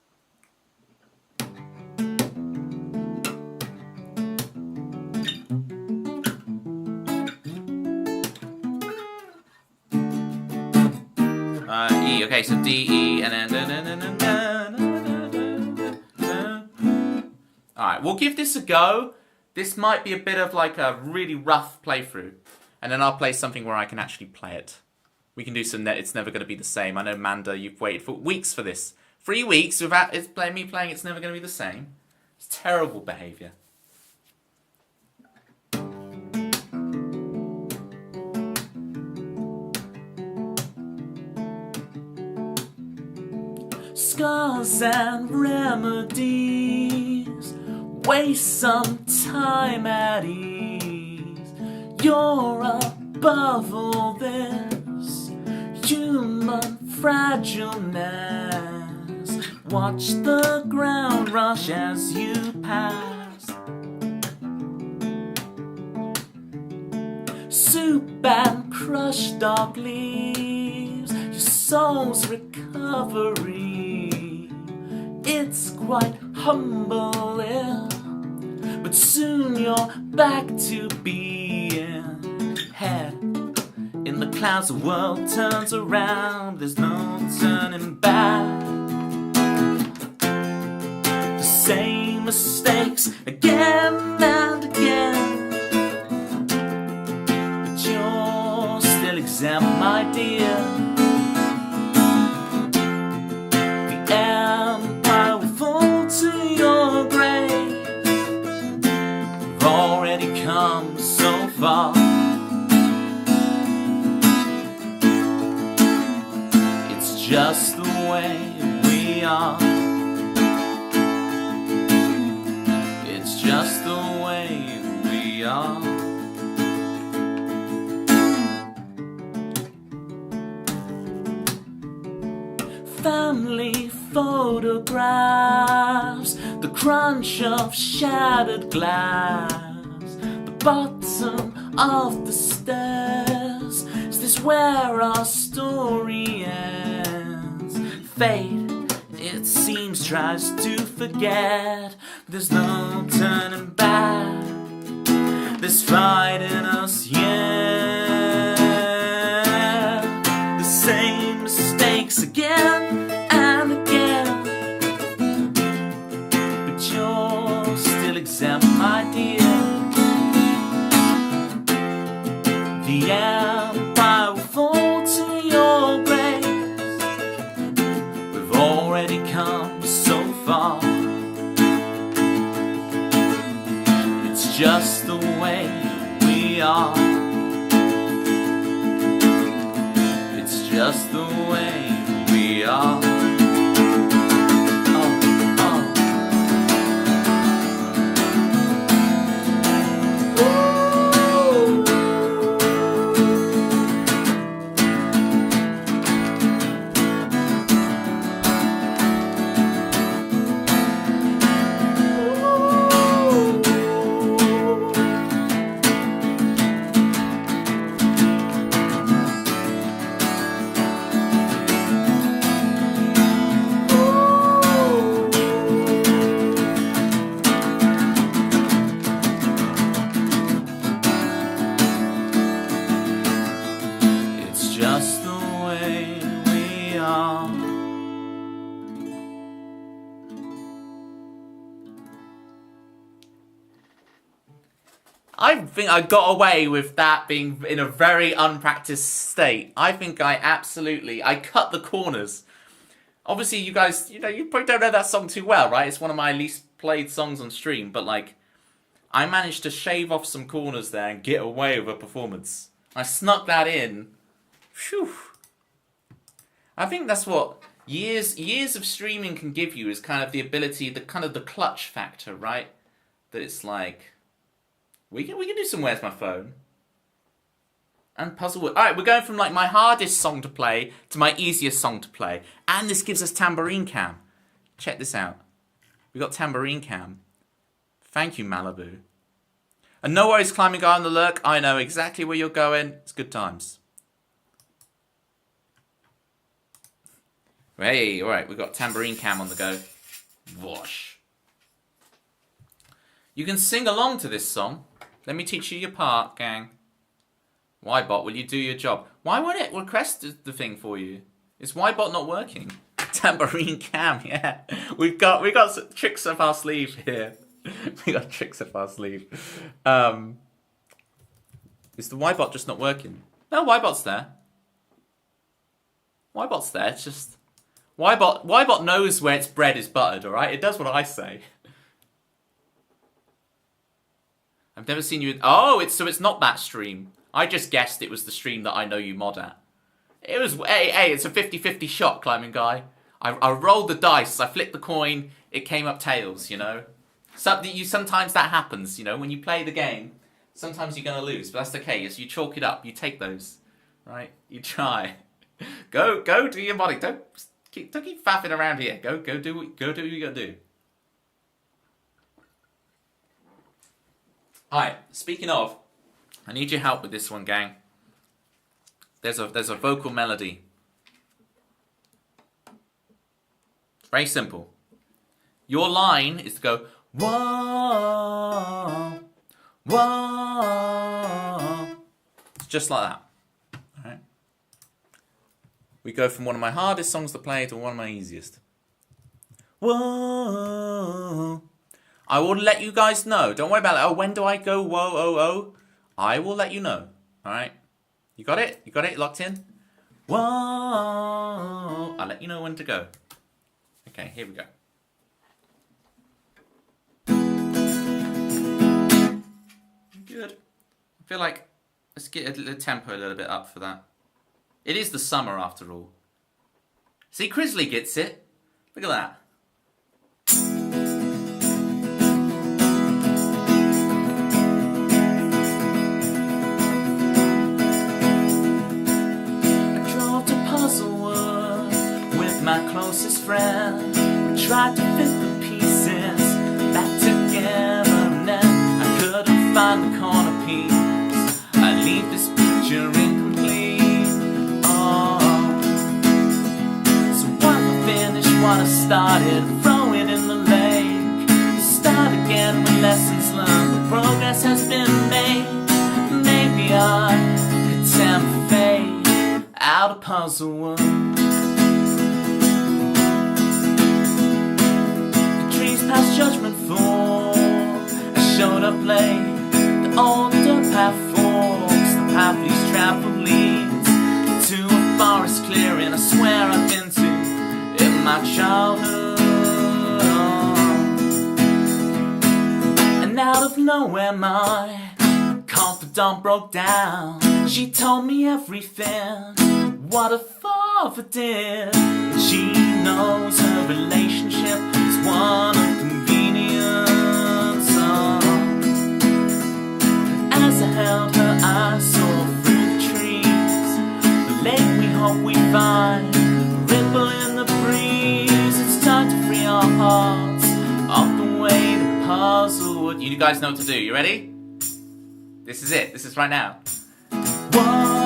E, okay, so D, E, and then... Alright, we'll give this a go. This might be a bit of like a really rough playthrough. And then I'll play something where I can actually play it. We can do some It's Never Going to Be the Same. I know, Manda, you've waited for weeks for this. 3 weeks without me playing It's Never Going to Be the Same. It's terrible behaviour. Scars and remedies, waste some time at ease. You're above all this human fragileness. Watch the ground rush as you pass. soup and crushed dog leaves, your soul's recovery. It's quite humbling, but soon you're back to being head in the clouds. The world turns around, there's no turning back. The same mistakes again and again, but you're still exempt, my dear. The empire will fall to your grave. We've already come so far. It's just the way we are. It's just the way we are. Family photographs, the crunch of shattered glass, the bottom of the stairs. Is this where our story ends? Fate, it seems, tries to forget, but there's no turning back. There's fight in us yet. The same mistakes again and again, but you're still exempt, my dear. The empire will fall to your grace. We've already come so far. It's just the way we are. It's just the way we are. Just the way we are. I think I got away with that being in a very unpracticed state. I think I cut the corners. Obviously, you guys, you probably don't know that song too well, right? It's one of my least played songs on stream, but like, I managed to shave off some corners there and get away with a performance. I snuck that in. Phew. I think that's what years of streaming can give you, is kind of the ability, the clutch factor, right? That it's like, we can do some Where's My Phone and Puzzlewood. All right, we're going from like my hardest song to play to my easiest song to play, and this gives us tambourine cam. Check this out. We got tambourine cam. Thank you, Malibu. And no worries, climbing guy on the lurk. I know exactly where you're going. It's good times. Hey, alright, we've got tambourine cam on the go. Whoosh. You can sing along to this song. Let me teach you your part, gang. Ybot, will you do your job? Why won't it request the thing for you? Is Ybot not working? Tambourine cam, yeah. We've got some tricks up our sleeve here. We got tricks up our sleeve. Is the Ybot just not working? No, Ybot's there. Ybot's there, it's just... Ybot knows where its bread is buttered, alright? It does what I say. I've never seen you... Oh, so it's not that stream. I just guessed it was the stream that I know you mod at. It was... Hey, it's a 50-50 shot, climbing guy. I rolled the dice, I flicked the coin, it came up tails, sometimes that happens, when you play the game. Sometimes you're going to lose, but that's okay. As you chalk it up, you take those, right? You try. Go do your modding. Don't keep faffing around here. Go do what you gotta do. Alright, speaking of, I need your help with this one, gang. There's a vocal melody. It's very simple. Your line is to go, whoa, whoa. It's just like that. All right. We go from one of my hardest songs to play to one of my easiest. Whoa. I will let you guys know. Don't worry about it. Oh, when do I go whoa, oh, oh? I will let you know. All right? You got it? You got it locked in? Whoa. I'll let you know when to go. Okay, here we go. Good. I feel like let's get the tempo a little bit up for that. It is the summer after all. See, Crisley gets it. Look at that. My closest friend, we tried to fit the pieces back together, and then I couldn't find the corner piece. I leave this picture incomplete. Oh, so while I finish what I started, throw it in the lake. Start again with lessons learned. The progress has been made. Maybe I could tempt fate out of puzzle world. Past judgment full, I showed up late. The older path forks, the path least traveled leads to a forest clearing I swear I've been to in my childhood. And out of nowhere my confidant broke down. She told me everything, what a father did. She knows her relationship is one of convenience. As I held her, I saw through the trees the lake we hope we find, the ripple in the breeze. It's time to free our hearts off the way the puzzle. You guys know what to do. You ready? This is it. This is right now. Whoa.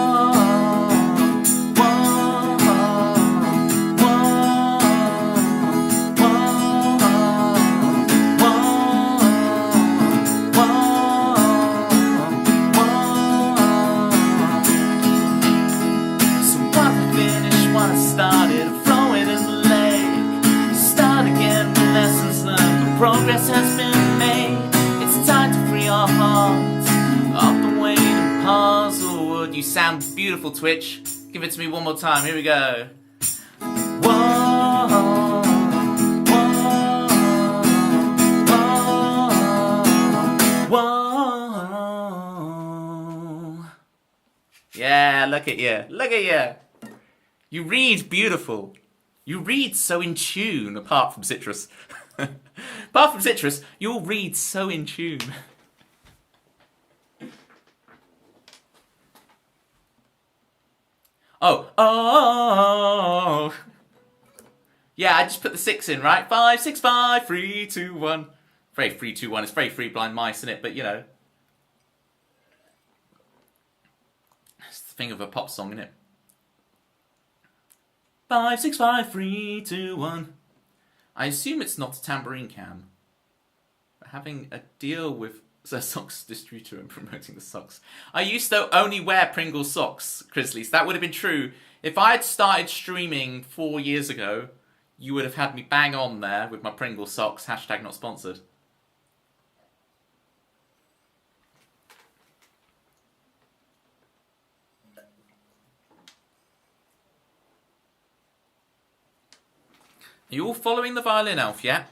Progress has been made. It's time to free our hearts off the weight of puzzlewood. You sound beautiful, Twitch. Give it to me one more time. Here we go. Whoa, whoa, whoa. Yeah, look at you. Look at you. You read beautiful. You read so in tune, apart from Citrus. Apart from Citrus, you'll read so in tune. Oh. Yeah, I just put the 6 in, right? 5, 6, 5, 3, 2, 1. Very 3, 2, 1. It's very Three Blind Mice, isn't it? But, you know. It's the thing of a pop song, isn't it? 5, 6, 5, 3, 2, 1. I assume it's not a tambourine can. But having a deal with the socks distributor and promoting the socks. I used to only wear Pringles socks, Grizzlies. That would have been true. If I had started streaming 4 years ago, you would have had me bang on there with my Pringles socks. Hashtag not sponsored. Are you all following the violin elf yet?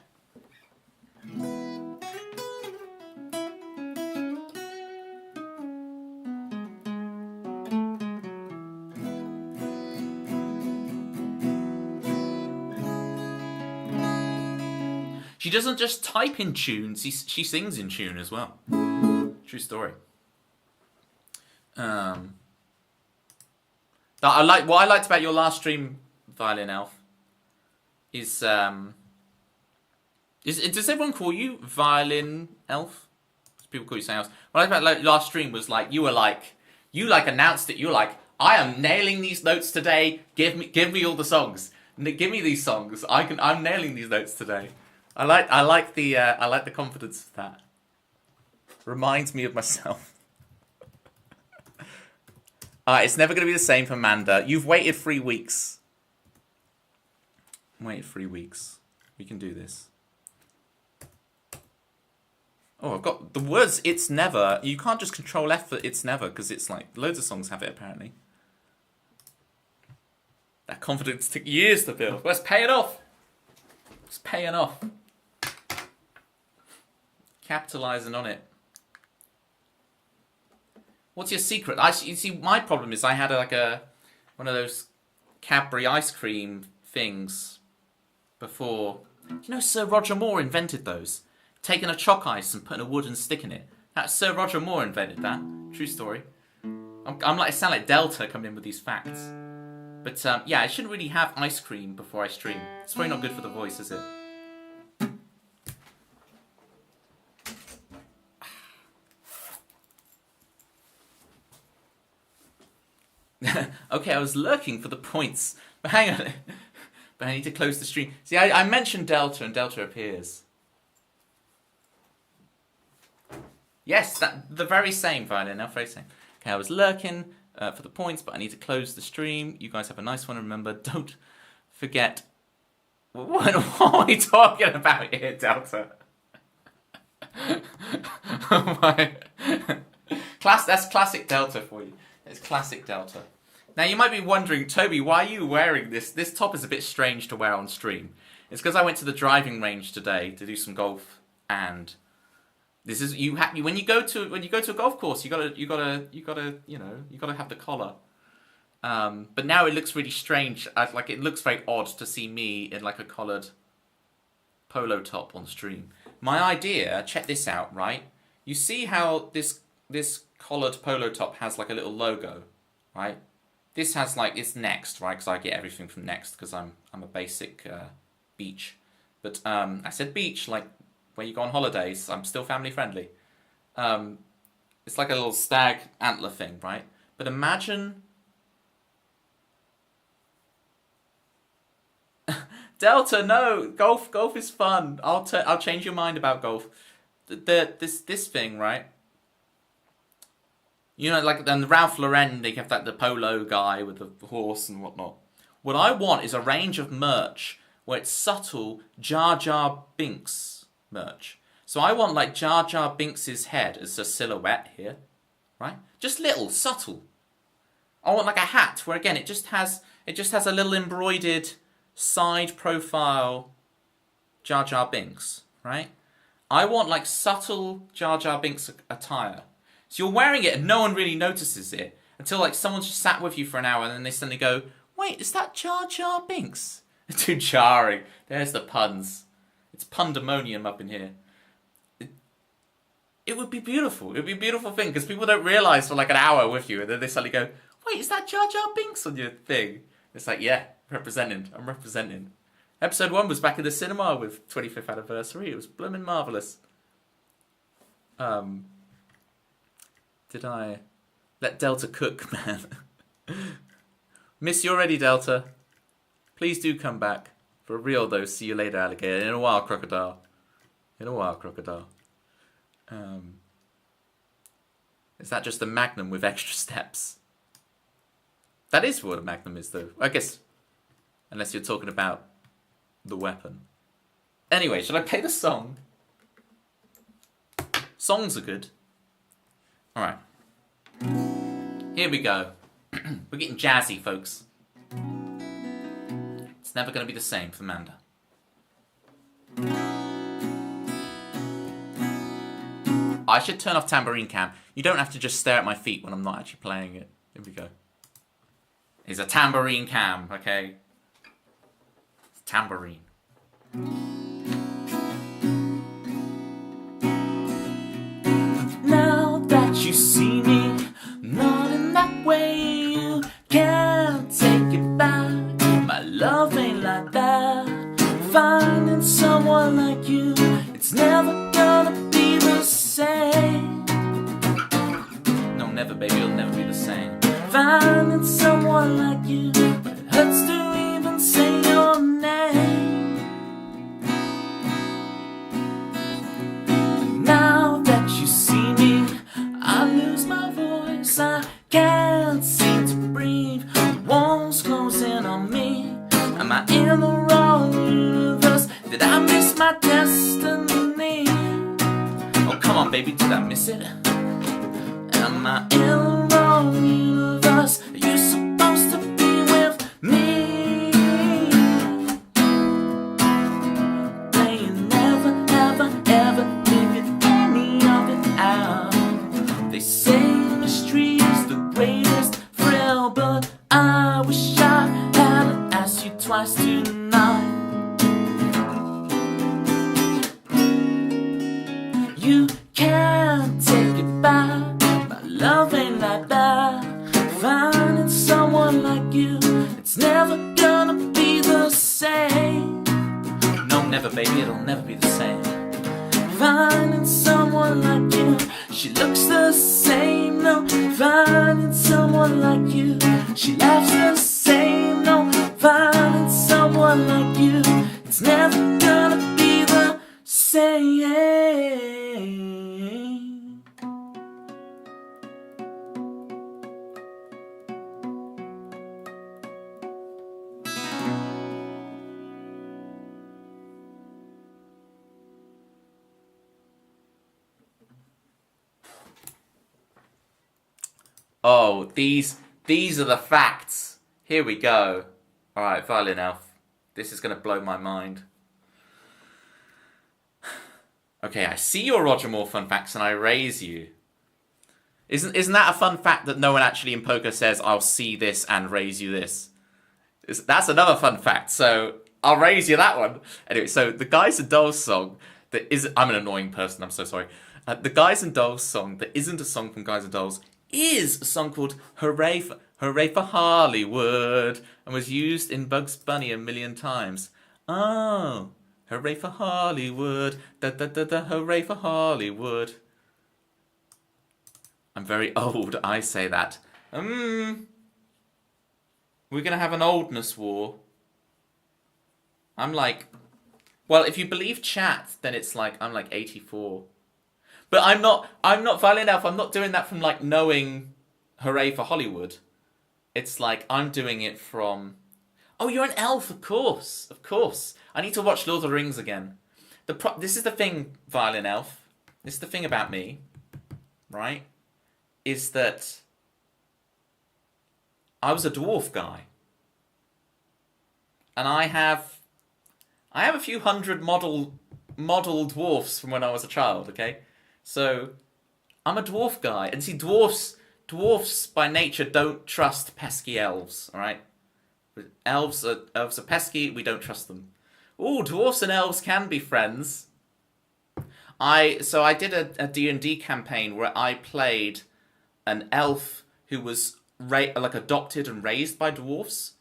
She doesn't just type in tunes, she sings in tune as well. True story. What I liked about your last stream, Violin Elf, is does everyone call you Violin Elf? people call you something else. What I liked about last stream was like you announced it. You were like, I am nailing these notes today. Give me all the songs. Give me these songs. I'm nailing these notes today. I like the confidence of that. Reminds me of myself. It's never going to be the same for Manda. You've waited 3 weeks. Waited 3 weeks. We can do this. Oh, I've got the words "It's Never." You can't just control F for "It's Never" because it's like loads of songs have it apparently. That confidence took years to build. Let's pay it off. It's paying off. Capitalizing on it. What's your secret? You see, my problem is I had one of those Cadbury ice cream things before. You know, Sir Roger Moore invented those. Taking a chalk ice and putting a wooden stick in it. Sir Roger Moore invented that. True story. I sound like Delta coming in with these facts. But yeah, I shouldn't really have ice cream before I stream. It's probably not good for the voice, is it? Okay, I was lurking for the points. But hang on. But I need to close the stream. See, I mentioned Delta and Delta appears. Yes, the very same violin, now very same. Okay, I was lurking for the points, but I need to close the stream. You guys have a nice one. Remember, don't forget. What are we talking about here, Delta? Oh my. That's classic Delta for you. It's classic Delta. Now you might be wondering, Toby, why are you wearing this? This top is a bit strange to wear on stream. It's because I went to the driving range today to do some golf, and this is when you go to a golf course, you gotta have the collar. But now it looks really strange. It looks very odd to see me in like a collared polo top on stream. My idea, check this out, right? You see how this collared polo top has like a little logo, right? This has like, it's Next, right? Because I get everything from Next because I'm a basic beach. But I said beach, like where you go on holidays. I'm still family friendly. It's like a little stag antler thing, right? But imagine Delta, no, golf is fun. I'll change your mind about golf. This thing, right? You know, like then Ralph Lauren, they have the polo guy with the horse and whatnot. What I want is a range of merch where it's subtle Jar Jar Binks merch. So I want like Jar Jar Binks' head as a silhouette here, right? Just little, subtle. I want like a hat where again it just has a little embroidered side profile Jar Jar Binks, right? I want like subtle Jar Jar Binks attire. So you're wearing it and no one really notices it until like someone's just sat with you for an hour and then they suddenly go, wait, is that Jar Jar Binks? Too jarring. There's the puns. It's pandemonium up in here. It would be beautiful. It would be a beautiful thing because people don't realise for like an hour with you and then they suddenly go, wait, is that Jar Jar Binks on your thing? It's like, yeah, representing. I'm representing. Episode 1 was back in the cinema with 25th anniversary. It was blooming marvellous. Did I let Delta cook, man? Miss you already, Delta. Please do come back. For real, though. See you later, alligator. In a while, crocodile. In a while, crocodile. Is that just a magnum with extra steps? That is what a magnum is, though. I guess, unless you're talking about the weapon. Anyway, should I play the song? Songs are good. Alright. Here we go. We're getting jazzy, folks. It's never going to be the same for Manda. I should turn off tambourine cam. You don't have to just stare at my feet when I'm not actually playing it. Here we go. It's a tambourine cam, okay? It's tambourine. Now that you see me, not in that way, you can't take it back. My love ain't like that. Finding someone like you, it's never gonna be the same. finding someone like you, but it hurts to even say your name. Now that you see me, I lose my voice. I can't seem to breathe. The walls closing on me. Am I in the wrong universe? Did I miss my destiny? Oh, come on, baby, did I miss it? Am I in the wrong universe? Are you supposed to be with me? Playing never, ever, ever figured any of it out. They say mystery is the greatest thrill, but I wish I hadn't asked you twice tonight. You can't take it back. My love ain't like that. Finding someone like you, it's never gonna be the same. No, never, baby, it'll never be the same. Finding someone like you, she looks the same. No, finding someone like you, she laughs the same. No, finding someone like you, it's never gonna be the same. Oh, these are the facts. Here we go. Alright, Violin Elf. This is going to blow my mind. Okay, I see your Roger Moore fun facts and I raise you. Isn't that a fun fact that no one actually in poker says, I'll see this and raise you this? That's another fun fact, so I'll raise you that one. Anyway, so the Guys and Dolls song that is... I'm an annoying person, I'm so sorry. The Guys and Dolls song that isn't a song from Guys and Dolls is a song called Hooray for Hollywood, and was used in Bugs Bunny a million times. Oh, hooray for Hollywood, da-da-da-da, hooray for Hollywood. I'm very old, I say that. We're gonna have an oldness war. I'm like... Well, if you believe chat, then it's like, I'm like 84. But I'm not Violin Elf, I'm not doing that from like knowing Hooray for Hollywood. It's like, I'm doing it from... Oh, you're an elf, of course. Of course. I need to watch Lord of the Rings again. This is the thing, Violin Elf. This is the thing about me, right? Is that I was a dwarf guy. And I have a few hundred model dwarfs from when I was a child, okay? So, I'm a dwarf guy. And see, dwarfs by nature don't trust pesky elves, alright? Elves are pesky, we don't trust them. Ooh, dwarfs and elves can be friends. So I did a D&D campaign where I played an elf who was like adopted and raised by dwarfs,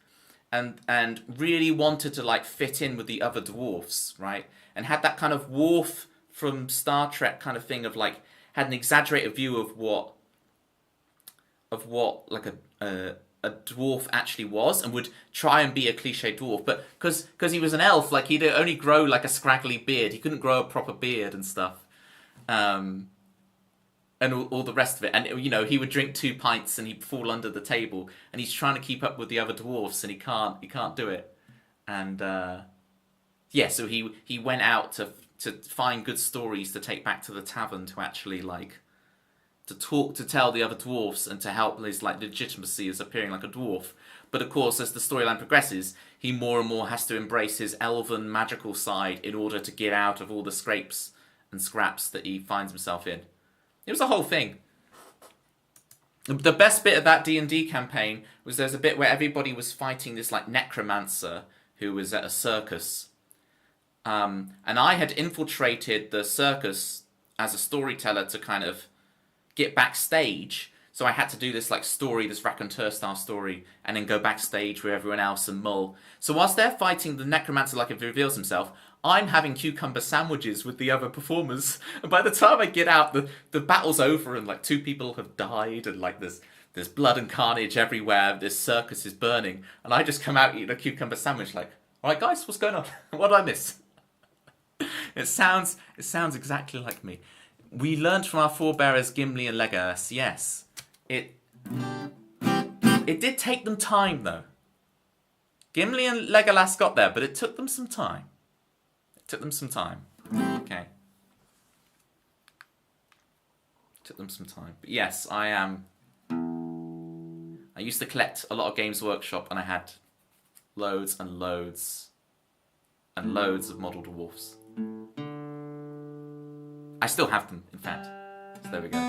and really wanted to like fit in with the other dwarfs, right? And had that kind of Worf from Star Trek kind of thing of like, had an exaggerated view of what like a dwarf actually was, and would try and be a cliche dwarf, but because he was an elf, like he'd only grow like a scraggly beard, he couldn't grow a proper beard and stuff, and all the rest of it, and you know, he would drink 2 pints and he'd fall under the table, and he's trying to keep up with the other dwarfs and he can't do it, and yeah, so he went out to find good stories to take back to the tavern to actually like to tell the other dwarfs and to help his like legitimacy as appearing like a dwarf. But of course, as the storyline progresses, he more and more has to embrace his elven magical side in order to get out of all the scrapes and scraps that he finds himself in. It was a whole thing. The best bit of that D&D campaign was there's a bit where everybody was fighting this like necromancer who was at a circus. And I had infiltrated the circus as a storyteller to kind of get backstage, so I had to do this like story, this raconteur style story, and then go backstage with everyone else and mull. So whilst they're fighting the necromancer like it reveals himself, I'm having cucumber sandwiches with the other performers. And by the time I get out, the battle's over and like 2 people have died and like there's blood and carnage everywhere. This circus is burning. And I just come out eating a cucumber sandwich like, all right, guys, what's going on? What did I miss? It sounds exactly like me. We learned from our forebears Gimli and Legolas, yes. It did take them time, though. Gimli and Legolas got there, but it took them some time. Okay. Took them some time. But yes, I used to collect a lot of Games Workshop, and I had loads and loads and loads of model dwarfs. I still have them, in fact. So there we go.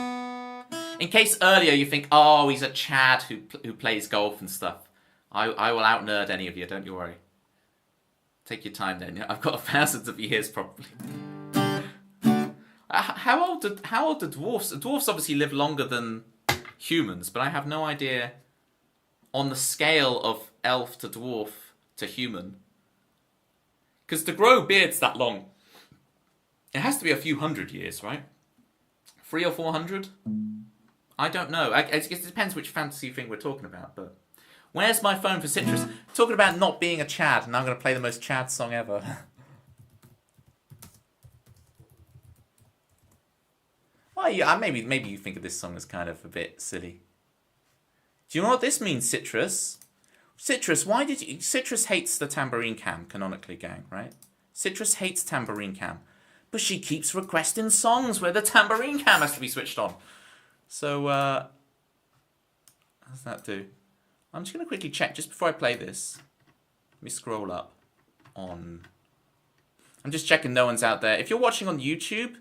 In case earlier you think, oh, he's a Chad who plays golf and stuff. I will out-nerd any of you, don't you worry. Take your time then. I've got thousands of years, probably. How old are dwarfs? Dwarfs obviously live longer than humans, but I have no idea on the scale of elf to dwarf to human. Because to grow beards that long, it has to be a few hundred years, right? 300 or 400? I don't know. I guess it depends which fantasy thing we're talking about, but... Where's my phone for Citrus? Talking about not being a Chad, and I'm going to play the most Chad song ever. Well, yeah, maybe you think of this song as kind of a bit silly. Do you know what this means, Citrus? Citrus, why did you... Citrus hates the tambourine cam, canonically, gang, right? Citrus hates tambourine cam. But she keeps requesting songs where the tambourine cam has to be switched on. So, how does that do? I'm just going to quickly check, just before I play this. Let me scroll up on... I'm just checking no one's out there. If you're watching on YouTube,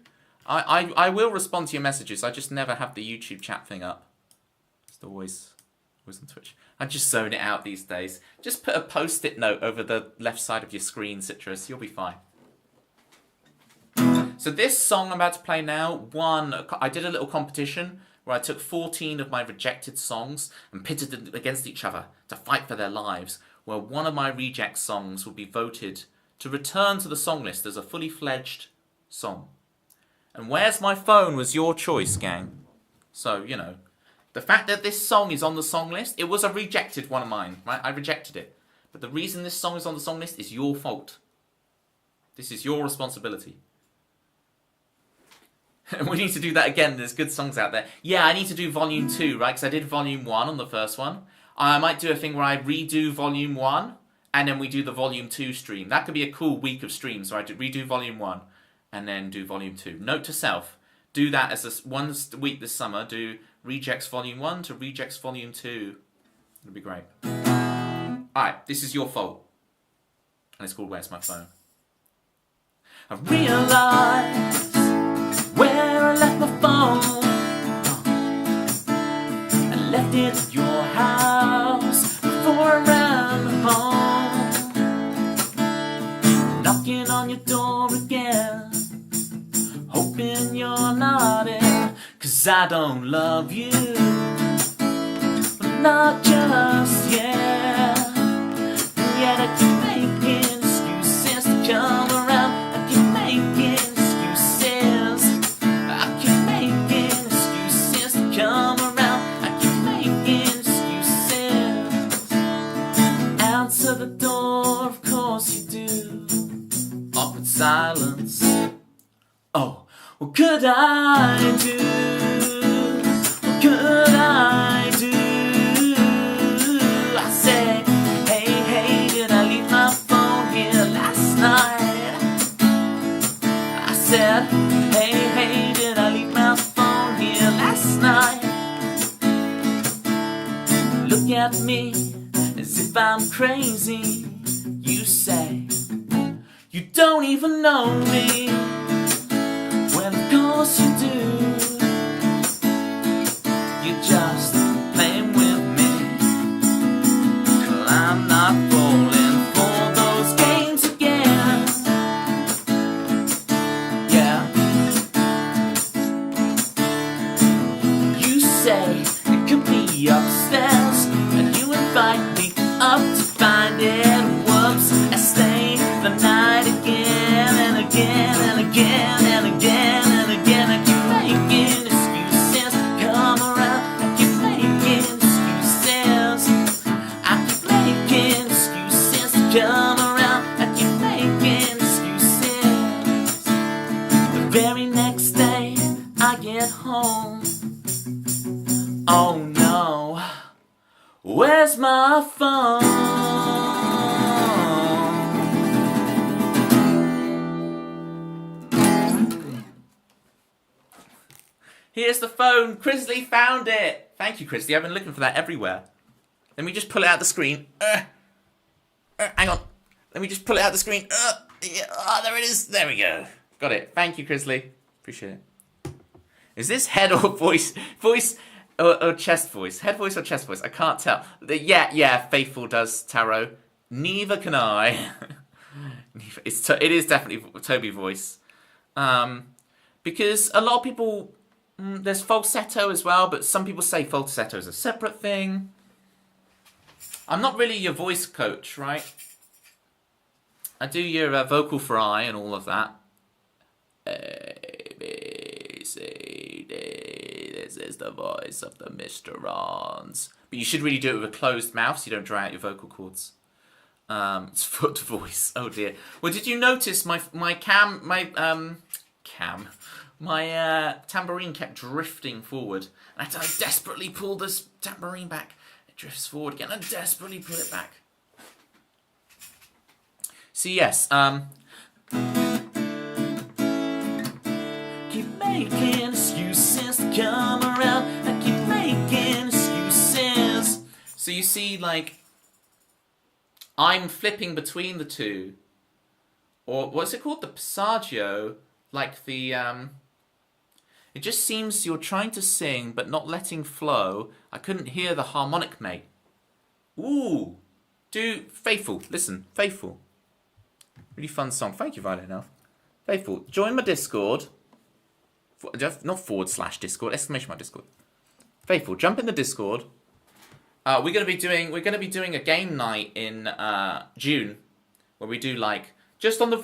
I will respond to your messages. I just never have the YouTube chat thing up. It's always on Twitch. I just zone it out these days. Just put a post-it note over the left side of your screen, Citrus. You'll be fine. So this song I'm about to play now, I did a little competition where I took 14 of my rejected songs and pitted them against each other to fight for their lives, where one of my reject songs will be voted to return to the song list as a fully fledged song. And Where's My Phone was your choice, gang. So, you know, the fact that this song is on the song list, it was a rejected one of mine, right? I rejected it. But the reason this song is on the song list is your fault. This is your responsibility. And we need to do that again. There's good songs out there. Yeah, I need to do volume 2, right? Because I did volume 1 on the first one. I might do a thing where I redo volume 1 and then we do the volume 2 stream. That could be a cool week of streams where I redo volume 1 and then do volume 2. Note to self, do that as one week this summer. Do Rejects volume 1 to Rejects volume 2. It'll be great. Alright, this is your fault. And it's called Where's My Phone? I realized where I left my phone. I left it at your house before I ran home. Knocking on your door again, hoping you're not in. 'Cause I don't love you, not just yet. And yet I keep making excuses to come around. I keep making excuses. I keep making excuses to come around. I keep making excuses. Answer the door, of course you do. Awkward silence. Oh, what could I do? What could I do? I say, hey, did I leave my phone here last night? I said, hey, did I leave my phone here last night? Look at me as if I'm crazy. You say, you don't even know me. Well, of course you do. You're just playing with me. Well, I'm not falling for those games again. Yeah. You say it could be upstairs, and you invite me up to find it. Whoops, I stay the night again. Oh no, where's my phone? Here's the phone. Chrisley found it. Thank you, Chrisley. I've been looking for that everywhere. Let me just pull it out the screen. Hang on. Let me just pull it out the screen. There it is. There we go. Got it. Thank you, Chrisley. Appreciate it. Is this head or voice? Voice or chest voice? Head voice or chest voice? I can't tell. Yeah, Faithful does tarot. Neither can I. It is definitely Toby voice. Because a lot of people... there's falsetto as well, but some people say falsetto is a separate thing. I'm not really your voice coach, right? I do your vocal fry and all of that. A, B, C, D. This is the voice of the Mr. Rons. But you should really do it with a closed mouth so you don't dry out your vocal cords. It's foot voice. Oh dear. Well, did you notice my tambourine kept drifting forward. And I desperately pull this tambourine back. It drifts forward again. I desperately pull it back. So yes, keep making excuses to come around. I keep making excuses. So you see, like, I'm flipping between the two. Or what's it called? The passaggio. Like the, it just seems you're trying to sing but not letting flow. I couldn't hear the harmonic, mate. Ooh. Faithful. Listen, Faithful. Really fun song. Thank you, Violet Elf. Faithful. Join my Discord. Not / Discord. Exclamation mark Discord. Faithful. Jump in the Discord. We're gonna be doing a game night in June, where we do like just on the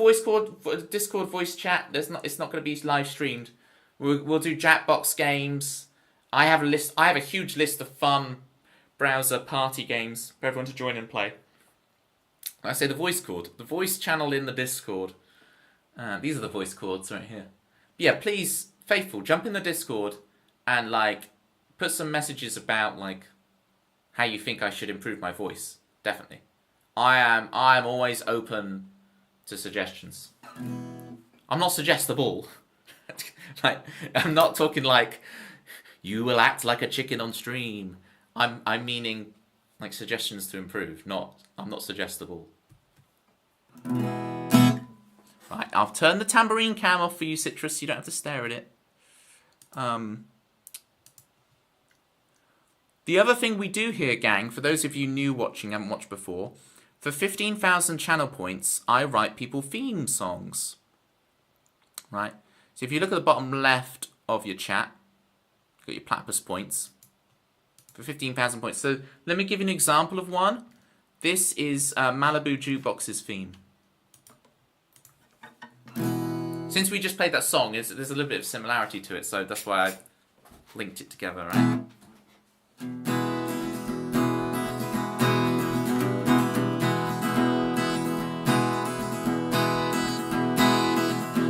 Discord voice chat. It's not gonna be live streamed. We'll do Jackbox games. I have a huge list of fun browser party games for everyone to join and play. I say the voice channel in the Discord. These are the voice cords right here. But yeah, please, Faithful, jump in the Discord and like put some messages about like how you think I should improve my voice. Definitely, I am always open to suggestions. I'm not suggestible. Like, I'm not talking like you will act like a chicken on stream. I'm meaning like suggestions to improve. I'm not suggestible. Right, I've turned the tambourine cam off for you, Citrus, so you don't have to stare at it. The other thing we do here, gang, for those of you new watching, haven't watched before, for 15,000 channel points, I write people theme songs. Right? So if you look at the bottom left of your chat, you've got your platypus points. For 15,000 points. So let me give you an example of one. This is Malibu Jukebox's theme. Since we just played that song, there's a little bit of similarity to it, so that's why I linked it together, right?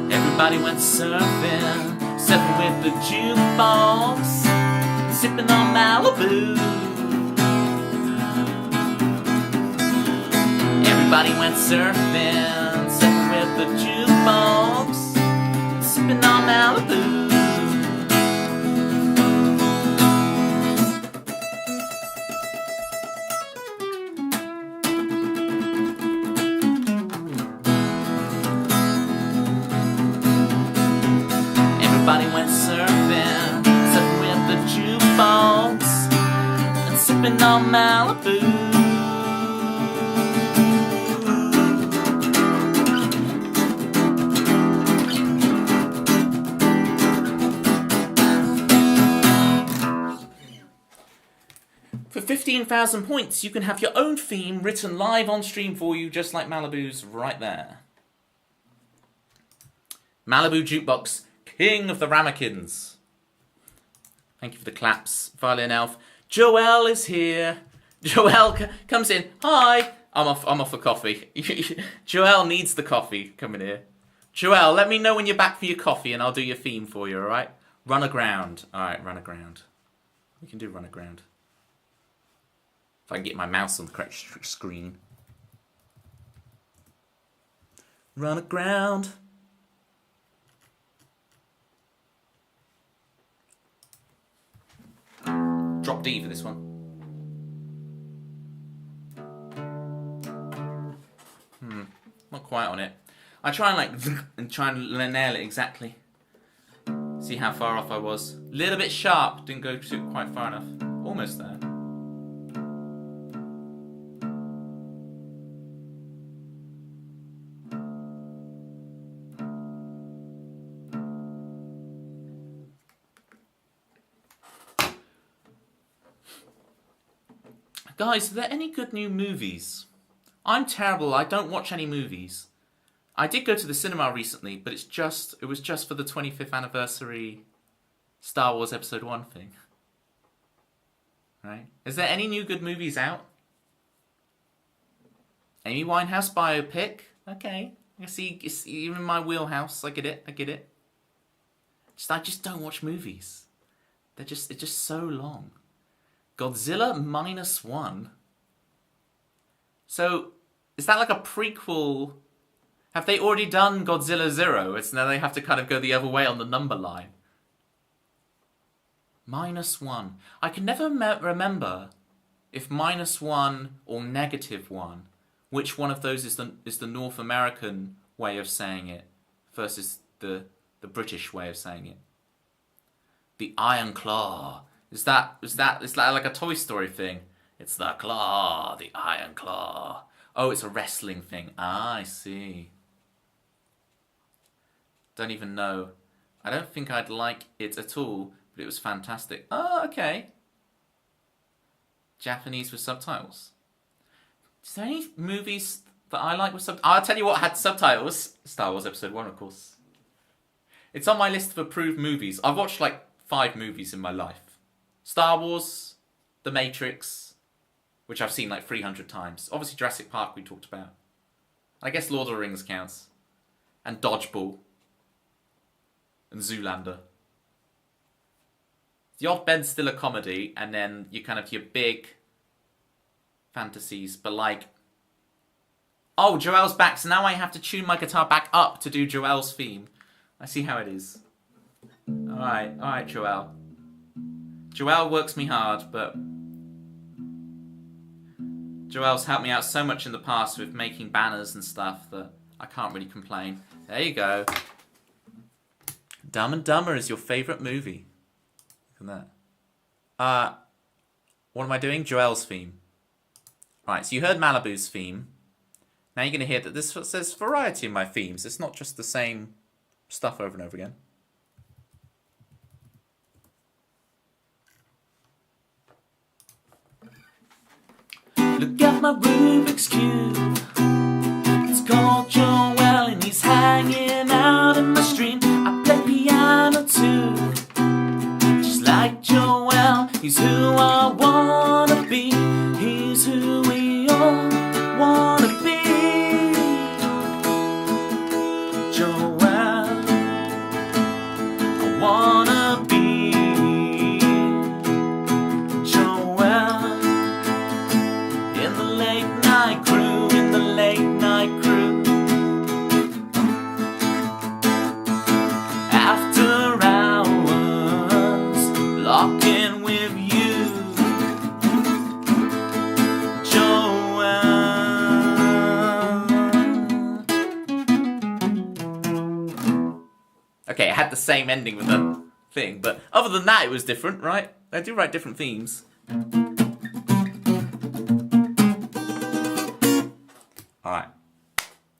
Everybody went surfing with the jukebox, sipping on Malibu. Everybody went surfing with the jukebox, sipping on Malibu. Everybody went surfing with the jukebox, and sipping on Malibu. For 15,000 points, you can have your own theme written live on stream for you, just like Malibu's right there. Malibu Jukebox, King of the Ramekins. Thank you for the claps, Violin Elf. Joelle is here. Joelle comes in. Hi. I'm off for coffee. Joelle needs the coffee. Come in here. Joelle, let me know when you're back for your coffee and I'll do your theme for you, alright? Run aground. Alright, run aground. We can do run aground. If I can get my mouse on the correct screen. Run aground. Drop D for this one. Not quite on it. I try and try and nail it exactly. See how far off I was. A little bit sharp, didn't go quite far enough. Almost there. Guys, are there any good new movies? I'm terrible, I don't watch any movies. I did go to the cinema recently, but it was just for the 25th anniversary Star Wars Episode 1 thing. Right? Is there any new good movies out? Amy Winehouse biopic? Okay. It's even in my wheelhouse. I get it. I just don't watch movies. It's just so long. Godzilla -1. So, is that like a prequel? Have they already done Godzilla 0? It's now they have to kind of go the other way on the number line. -1. I can never remember if -1 or -1. Which one of those is the North American way of saying it versus the British way of saying it? The Iron Claw. Is that like a Toy Story thing? It's the claw, the Iron Claw. Oh, it's a wrestling thing. Ah, I see. Don't even know. I don't think I'd like it at all, but it was fantastic. Oh, okay. Japanese with subtitles. Is there any movies that I like with subtitles? I'll tell you what had subtitles. Star Wars Episode 1, of course. It's on my list of approved movies. I've watched like 5 movies in my life. Star Wars, The Matrix, which I've seen like 300 times. Obviously Jurassic Park we talked about. I guess Lord of the Rings counts. And Dodgeball. And Zoolander. The odd bed's still a comedy, and then you kind of your big fantasies, but like... Oh, Joel's back, so now I have to tune my guitar back up to do Joel's theme. I see how it is. Alright, Joel. Joel works me hard, but Joel's helped me out so much in the past with making banners and stuff that I can't really complain. There you go. Dumb and Dumber is your favourite movie. Look at that. What am I doing? Joel's theme. Right, so you heard Malibu's theme. Now you're going to hear that there's variety in my themes. It's not just the same stuff over and over again. Look at my Rubik's Cube. It's called Joel and he's hanging out in my stream. I play piano too. Just like Joel, he's who I wanna be. He's who we all wanna be. Joel, I wanna be. Walking with you, Joel. Okay, it had the same ending with the thing, but other than that, it was different, right? I do write different themes. Alright,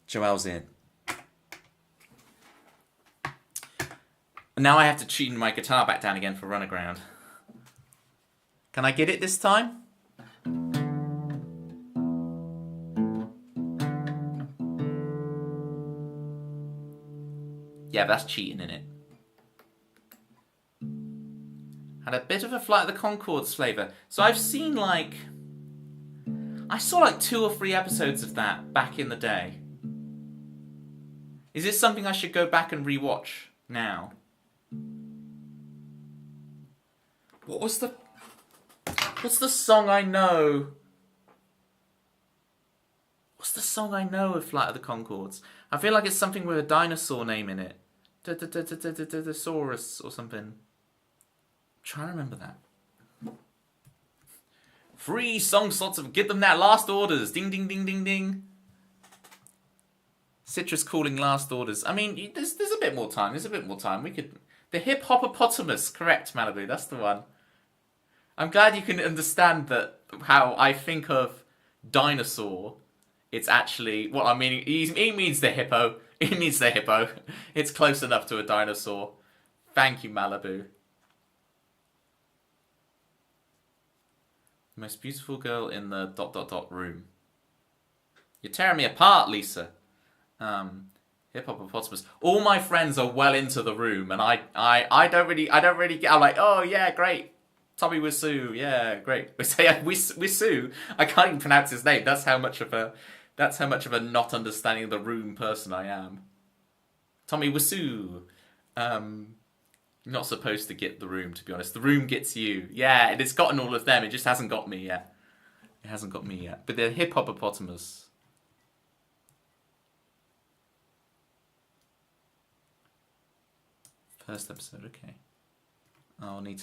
Joel's in. Now I have to tune my guitar back down again for Run Aground. Can I get it this time? Yeah, that's cheating, innit? Had a bit of a Flight of the Conchords flavour. So I've seen like... I saw like 2 or 3 episodes of that back in the day. Is this something I should go back and rewatch now? What was the What's the song I know? What's the song I know of Flight of the Conchords? I feel like it's something with a dinosaur name in it. Saurus or something. I'm trying to remember that. Free song slots of get them now. Last orders. Ding ding ding ding ding. Citrus calling last orders. I mean, there's a bit more time. There's a bit more time. We could. The hip hoppopotamus. Correct, Malibu. That's the one. I'm glad you can understand that how I think of dinosaur. It's actually what I mean. He means the hippo. He means the hippo. It's close enough to a dinosaur. Thank you, Malibu. Most beautiful girl in the ... room. You're tearing me apart, Lisa. Hip hoppopotamus. All my friends are well into the room, and I don't really get. I'm like, oh yeah, great. Tommy Wiseau, yeah, great. We say Wiseau. I can't even pronounce his name. That's how much of a not understanding of the room person I am. Tommy Wiseau. You're not supposed to get the room, to be honest. The room gets you. Yeah, and it's gotten all of them. It just hasn't got me yet. It hasn't got me yet. But the hip hoppopotamus. First episode, okay. I'll need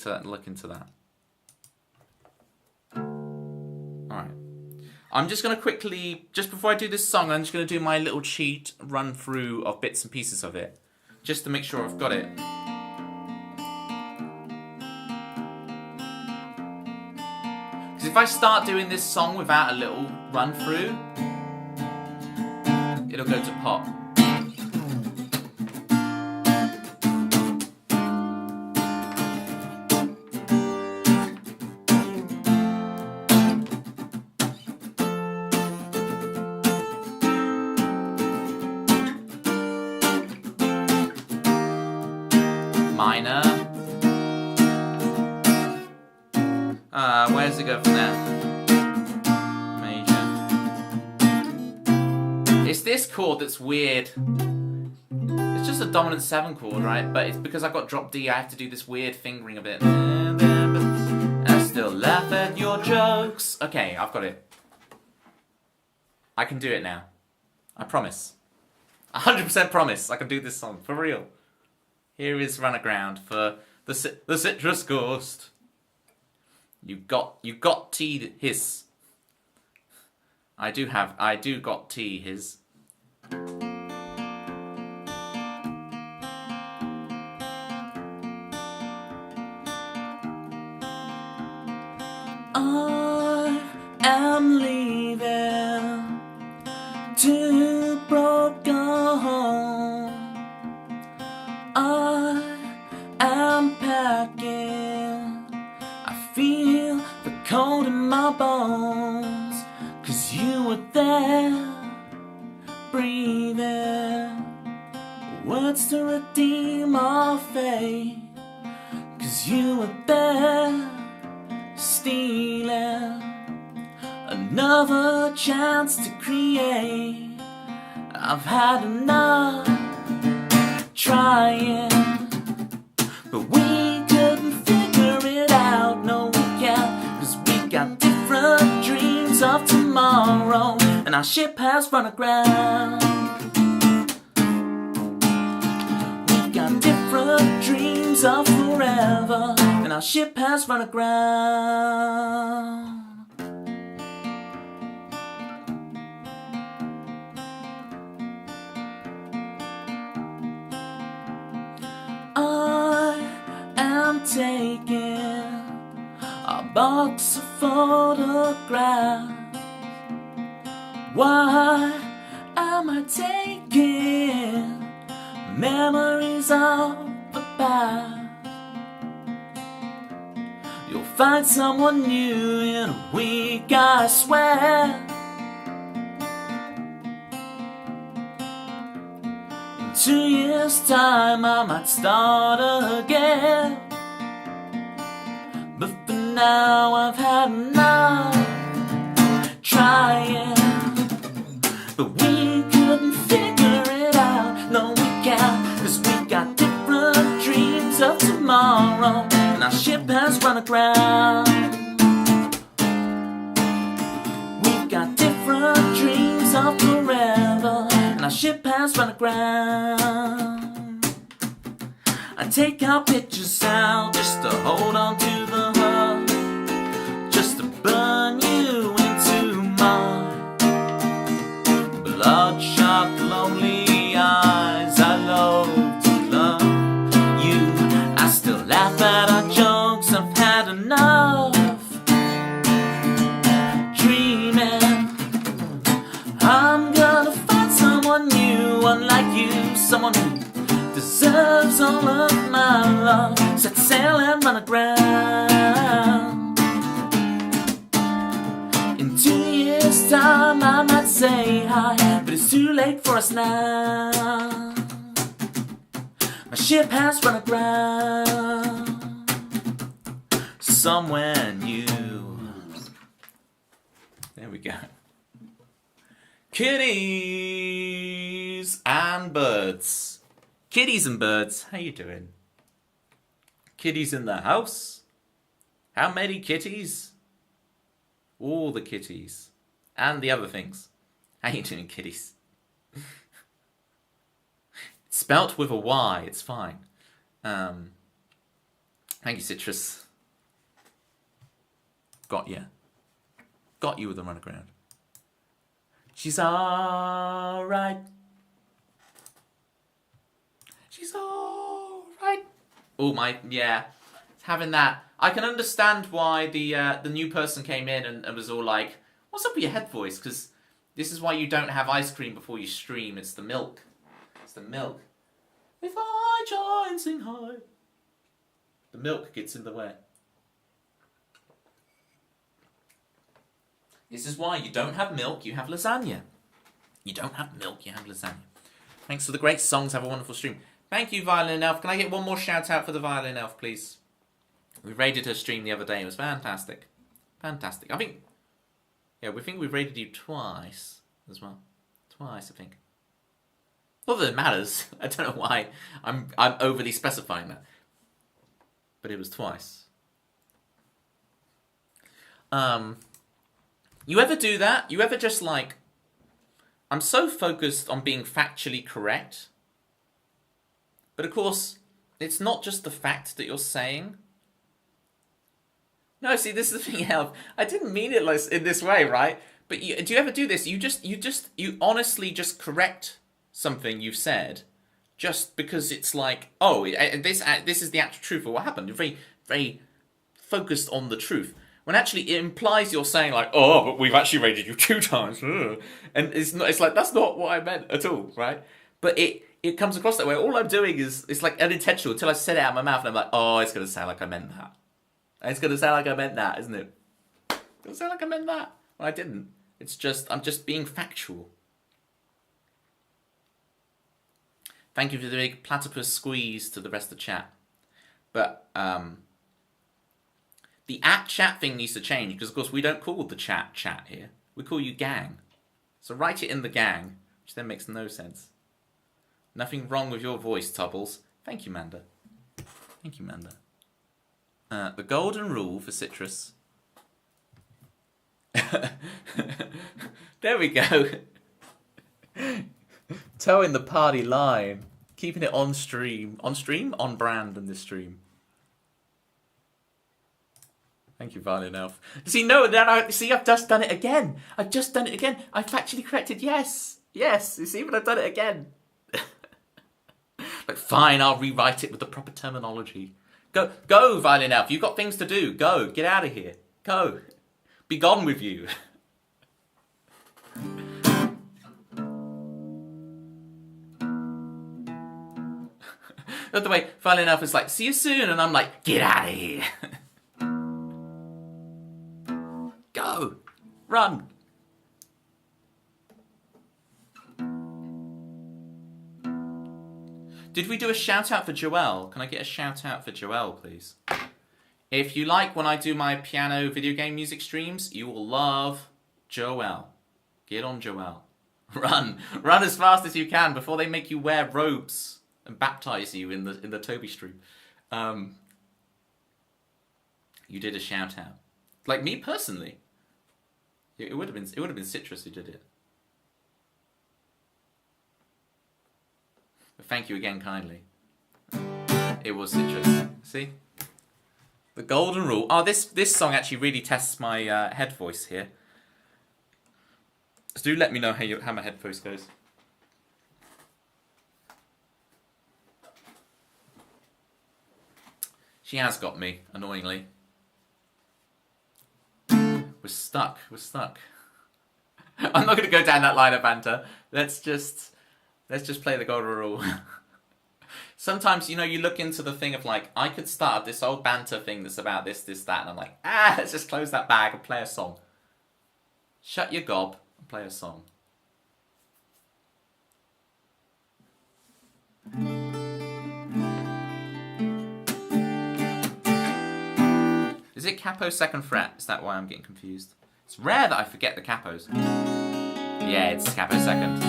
to look into that. Alright. I'm just going to quickly, just before I do this song, I'm just going to do my little cheat run through of bits and pieces of it. Just to make sure I've got it. Because if I start doing this song without a little run through, it'll go to pop. Minor. Where does it go from there? Major. It's this chord that's weird. It's just a dominant 7 chord, right? But it's because I've got drop D, I have to do this weird fingering of it. I still laugh at your jokes. Okay, I've got it. I can do it now. I promise. 100% promise I can do this song, for real. Here is Run Aground for the Citrus Ghost. You got T his. I do got T his. I am leaving to broken home. I am packing. I feel the cold in my bones, 'cause you were there, breathing words to redeem our fate. 'Cause you were there, stealing another chance to create. I've had enough trying, but we couldn't figure it out. No, we can't, 'cause we got different dreams of tomorrow, and our ship has run aground. We got different dreams of forever, and our ship has run aground. I am taking a box of photographs. Why am I taking memories of the past? You'll find someone new in a week, I swear. In 2 years' time I might start again, but for now I've had enough trying. But we couldn't figure it out. No, we can't, 'cause we got different dreams of tomorrow, and our ship has run aground. ship has run aground. I take our pictures out just to hold on to the hull, just to burn you into my bloodshot, lonely eyes. I love to love you. I still laugh at our jokes. I've had enough dreaming. I'm gonna find someone new, unlike you, someone who deserves all of my love. Set sail and run aground. In 2 years' time I might say hi, but it's too late for us now. My ship has run aground somewhere new. There we go. Kitties and birds. Kitties and birds, how you doing? Kitties in the house? How many kitties? All the kitties. And the other things. How you doing, kitties? It's spelt with a Y, it's fine. Thank you, Citrus. Got you. Got you with the run aground. She's alright. She's alright. Oh my, yeah. Having that. I can understand why the new person came in and was all like, what's up with your head voice? Because this is why you don't have ice cream before you stream. It's the milk. It's the milk. If I try and sing high. The milk gets in the way. This is why you don't have milk, you have lasagna. You don't have milk, you have lasagna. Thanks for the great songs. Have a wonderful stream. Thank you, Violin Elf. Can I get one more shout out for the Violin Elf, please? We raided her stream the other day. It was fantastic. Fantastic. I think... Yeah, we raided you twice as well. Twice, I think. Not that it matters. I don't know why I'm overly specifying that. But it was twice. You ever do that? You ever just like... I'm so focused on being factually correct. But of course, it's not just the fact that you're saying. No, see, this is the thing, Elf. I didn't mean it like in this way, right? But do you ever do this? You honestly just correct something you've said, just because it's like, oh, this is the actual truth of what happened. You're very, very focused on the truth. When actually it implies you're saying like, oh, but we've actually raided you 2 times. And it's like, that's not what I meant at all, right? But it comes across that way. All I'm doing is, it's like unintentional until I said it out of my mouth and I'm like, oh, it's going to sound like I meant that. It's going to sound like I meant that, isn't it? It's going to sound like I meant that. Well, I didn't. It's just, I'm just being factual. Thank you for the big platypus squeeze to the rest of the chat. But, the @chat thing needs to change, because of course we don't call the chat here. We call you gang. So write it in the gang, which then makes no sense. Nothing wrong with your voice, Tubbles. Thank you, Manda. Thank you, Manda. The golden rule for Citrus. There we go. Towing the party line. Keeping it on stream. On stream? On brand in this stream. Thank you, Violin Elf. See, no, see, I've just done it again. I've just done it again. I've factually corrected. Yes. Yes. You see, but I've done it again. Like, fine, I'll rewrite it with the proper terminology. Go, Violin Elf. You've got things to do. Go. Get out of here. Go. Be gone with you. The way Violin Elf is like, see you soon. And I'm like, get out of here. Go. Run. Did we do a shout out for Joelle? Can I get a shout out for Joelle, please? If you like when I do my piano video game music streams, you will love Joelle. Get on, Joelle. Run. Run as fast as you can before they make you wear robes and baptize you in the Toby stream. You did a shout out. Like me personally. It would have been Citrus who did it. Thank you again kindly. It was Citrus. See? The golden rule. Oh, this song actually really tests my head voice here. So do let me know how my head voice goes. She has got me, annoyingly. We're stuck. I'm not going to go down that line of banter. Let's just play the golden rule. Sometimes, you look into the thing of like, I could start up this old banter thing that's about this, that, and I'm like, let's just close that bag and play a song. Shut your gob and play a song. Is it capo second fret? Is that why I'm getting confused? It's rare that I forget the capos. Yeah, it's capo second.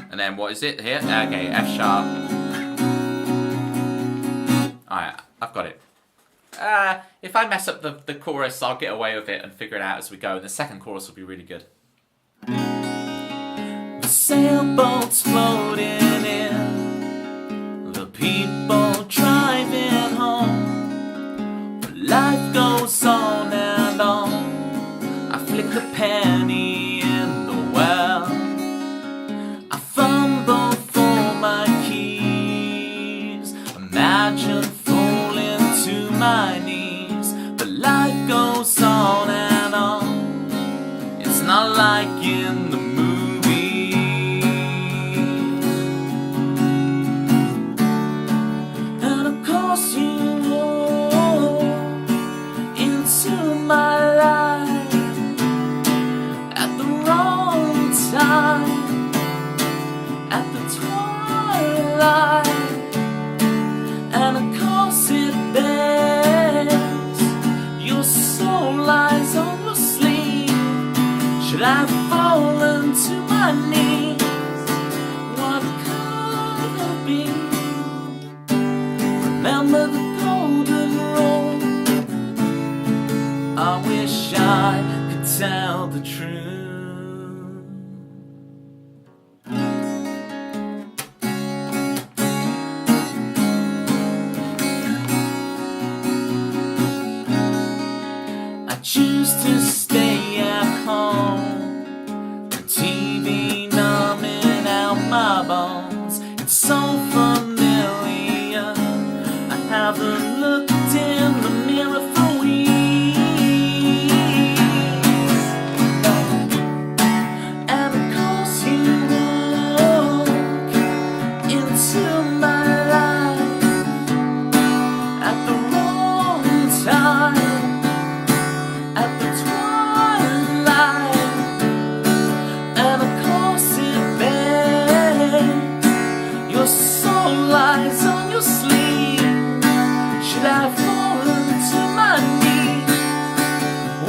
And then what is it here? Okay, F sharp. Alright, I've got it. If I mess up the chorus, I'll get away with it and figure it out as we go. And the second chorus will be really good. Sailboats floating in, the people driving home. But life goes on and on. I flick a penny in the well. I fumble for my keys. Imagine falling to my knees. But life goes on and on. It's not like in the and of course it bears. Your soul lies on your sleeve. Should I fall to my knees? What could it be? Remember the golden rule. I wish I could tell the truth. Choose to stay at home. The TV numbing out my bones. It's so familiar. I haven't looked in the mirror for weeks. And of course you walk into my life at the wrong time. At the twilight, and of course it bears. Your soul lies on your sleeve. Should I fall to my knees?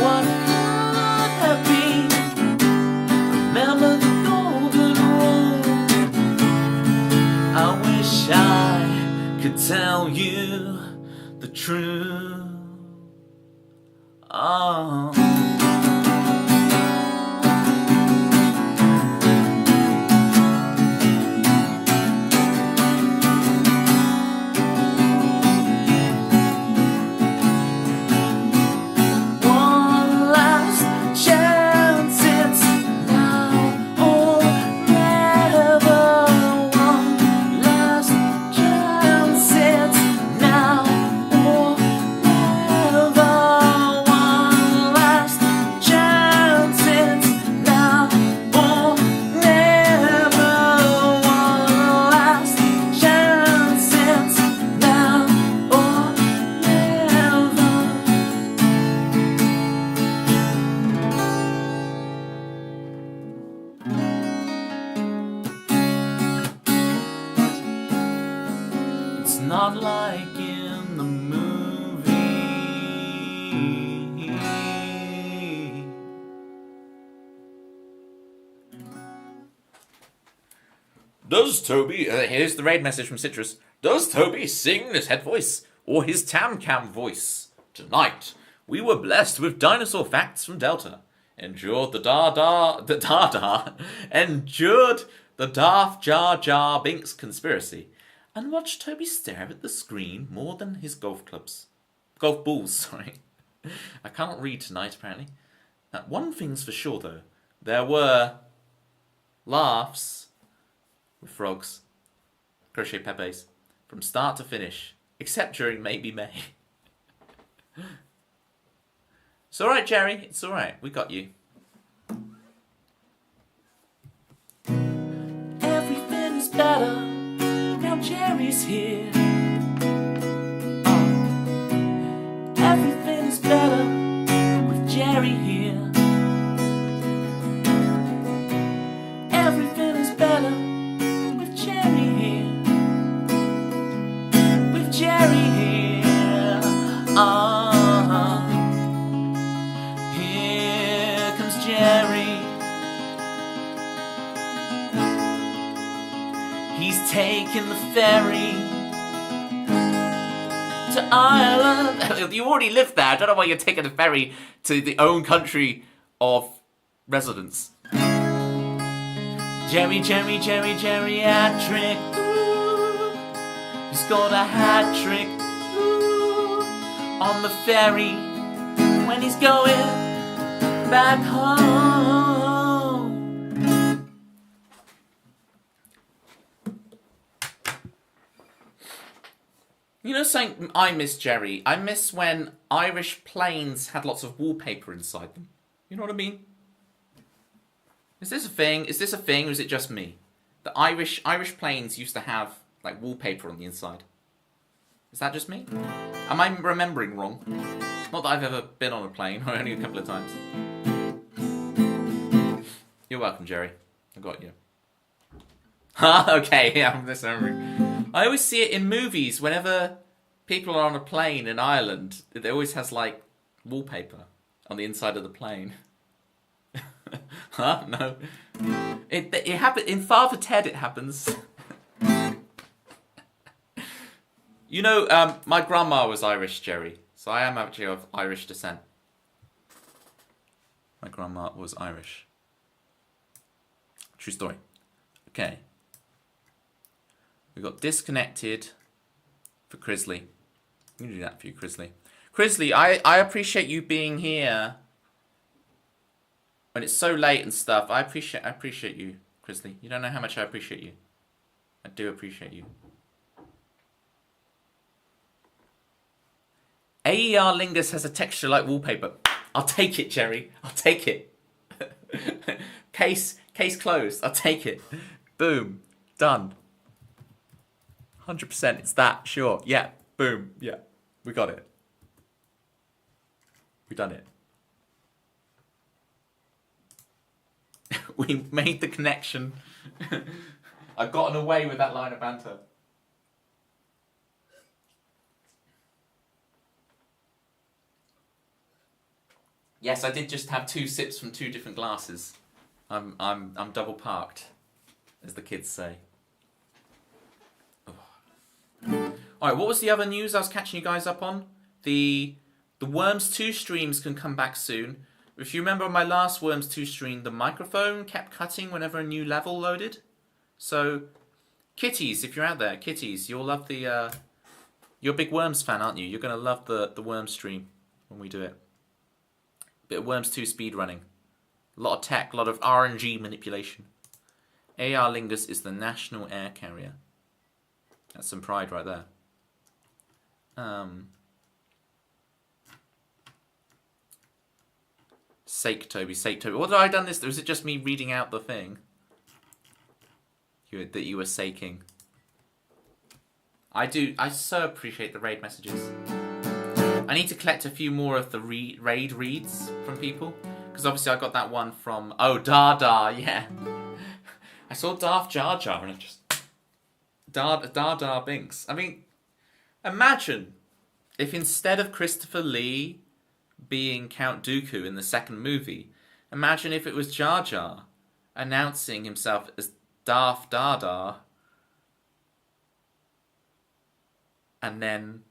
What could that be? Remember the golden rule. I wish I could tell you the truth. Oh. One last chance, it's now or never. One last chance, it's now or never. It's not like in the movie. Does Toby, here's the raid message from Citrus. Does Toby sing this head voice or his tam cam voice? Tonight, we were blessed with dinosaur facts from Delta. Endured the endured the Daft Jar Jar Binks conspiracy, and watched Toby stare at the screen more than his golf balls, sorry. I can't read tonight, apparently. One thing's for sure, though. There were laughs with frogs, crochet pepes, from start to finish, except during Maybe May. It's alright, Jerry. It's alright. We got you. Everything is better now Jerry's here. Everything is better with Jerry here. Everything is better with Jerry here. With Jerry here. Here comes Jerry. He's taking the ferry to Ireland. You already live there. I don't know why you're taking a ferry to the own country of residence. Jerry, hat-trick. Ooh. He scored a hat-trick on the ferry when he's going back home. You know something I miss, Jerry? I miss when Irish planes had lots of wallpaper inside them. You know what I mean? Is this a thing? Is this a thing, or is it just me? The Irish planes used to have like wallpaper on the inside. Is that just me? Am I remembering wrong? Not that I've ever been on a plane, or only a couple of times. You're welcome, Jerry. I got you. Okay, yeah, I'm misremembering. I always see it in movies. Whenever people are on a plane in Ireland, it always has like wallpaper on the inside of the plane. Huh? No. It happens in Father Ted. It happens. You know, my grandma was Irish, Jerry, so I am actually of Irish descent. My grandma was Irish. True story. Okay. We got disconnected for Crisley. I'm gonna do that for you, Crisley. Crisley, I appreciate you being here when it's so late and stuff. I appreciate you, Crisley. You don't know how much I appreciate you. I do appreciate you. AER Lingus has a texture like wallpaper. I'll take it, Jerry. I'll take it. Case closed. I'll take it. Boom. Done. 100%. It's that. Sure. Yeah. Boom. Yeah. We got it. We done it. We made the connection. I've gotten away with that line of banter. Yes, I did just have 2 sips from 2 different glasses. I'm double parked, as the kids say. Alright, what was the other news I was catching you guys up on? The Worms 2 streams can come back soon. If you remember my last Worms 2 stream, the microphone kept cutting whenever a new level loaded. So, Kitties, if you're out there, Kitties, you'll love the... you're a big Worms fan, aren't you? You're going to love the Worms stream when we do it. Bit of Worms 2 speedrunning. A lot of tech, a lot of RNG manipulation. AR Lingus is the national air carrier. That's some pride right there. Sake Toby. What have I done this? Or is it just me reading out the thing? That you were saking. I so appreciate the raid messages. I need to collect a few more of the raid reads from people. Because obviously I got that one from... Oh, Dada, yeah. I saw Daft Jar Jar and it just... Dada Binks. I mean, imagine if instead of Christopher Lee being Count Dooku in the second movie, imagine if it was Jar Jar announcing himself as Darth Dada and then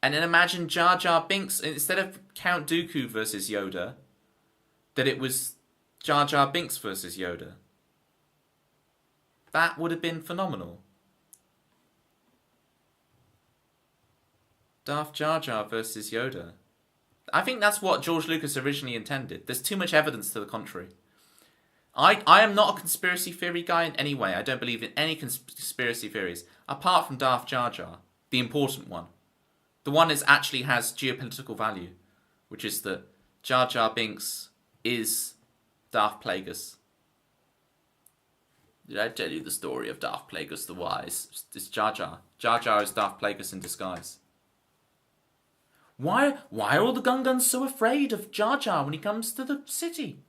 And then imagine Jar Jar Binks, instead of Count Dooku versus Yoda, that it was Jar Jar Binks versus Yoda. That would have been phenomenal. Darth Jar Jar versus Yoda. I think that's what George Lucas originally intended. There's too much evidence to the contrary. I am not a conspiracy theory guy in any way. I don't believe in any conspiracy theories, apart from Darth Jar Jar, the important one. The one that actually has geopolitical value, which is that Jar Jar Binks is Darth Plagueis. Did I tell you the story of Darth Plagueis the Wise? It's Jar Jar. Jar Jar is Darth Plagueis in disguise. Why are all the Gungans so afraid of Jar Jar when he comes to the city?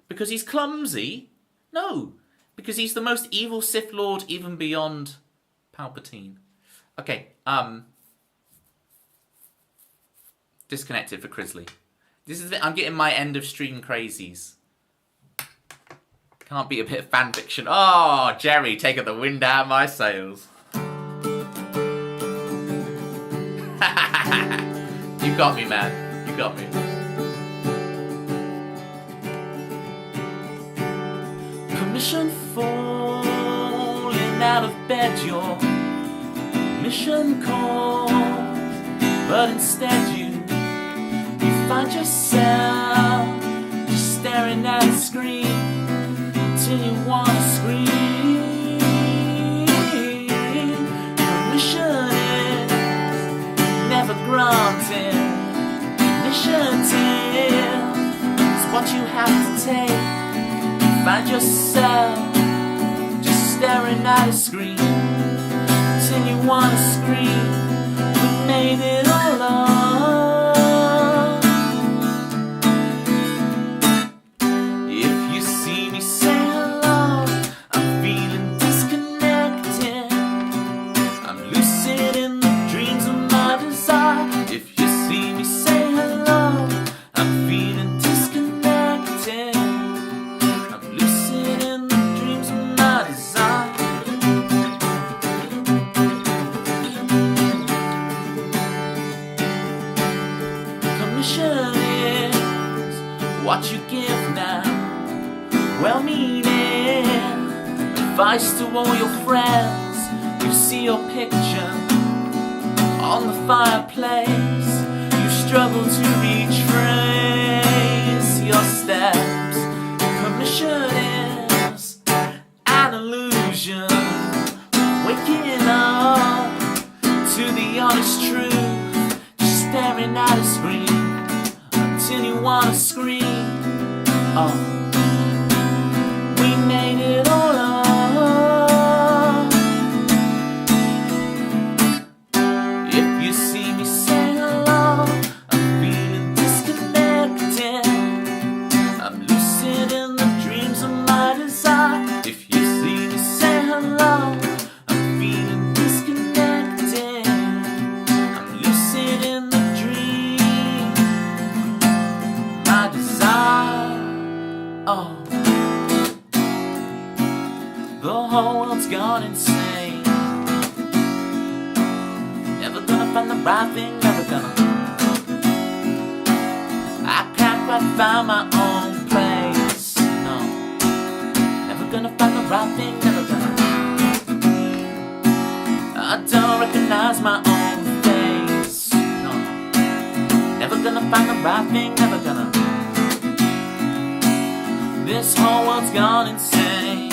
Because he's clumsy? No, because he's the most evil Sith Lord even beyond Palpatine. Okay, disconnected for Crisley. I'm getting my end of stream crazies. Can't be a bit of fan fiction. Oh, Jerry, taking the wind out of my sails. You got me, man. You got me. Permission falling out of bed, your mission calls, but instead you find yourself just staring at a screen until you want to scream. Permission is never granted. Initiative is what you have to take. You find yourself just staring at a screen until you want to scream. We made it all up. If you see me say hello, I'm feeling disconnected. I'm lucid in the dreams of my desire. If you see me say hello, I'm feeling disconnected. I'm lucid in the dreams of my desire. Permission is what you give now. Well-meaning advice to all your friends. You see your picture on the fireplace. You struggle to retrace your steps. Permission is an illusion. Waking up to the honest truth. Just staring at a screen until you want to scream. Oh. We made it all up. If you see me say hello, I'm feeling disconnected. I'm lucid in the dreams of my desire. If you see me say hello, I'm feeling disconnected. I'm lucid in the dreams of my desire. Oh. The whole world's gone insane. Never gonna find the right thing, never gonna. I can't quite find my own place. No, never gonna find the right thing, never gonna. I don't recognize my own face. No, never gonna find the right thing, never gonna. This whole world's gone insane.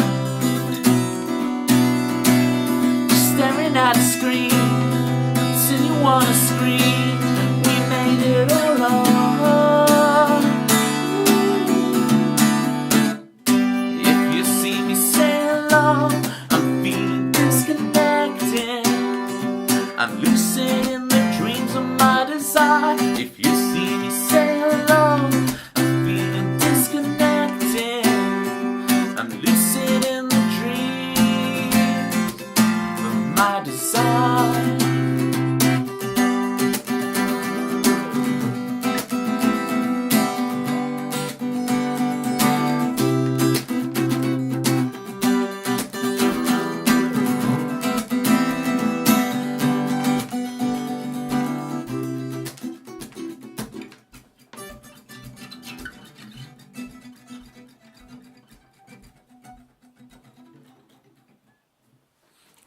Staring at a screen until you wanna scream. We made it all up. If you see me say hello, I'm feeling disconnected. I'm lucid in the dreams of my desire. If you see me say hello, I'm feeling disconnected. I'm lucid in the dreams of my desire.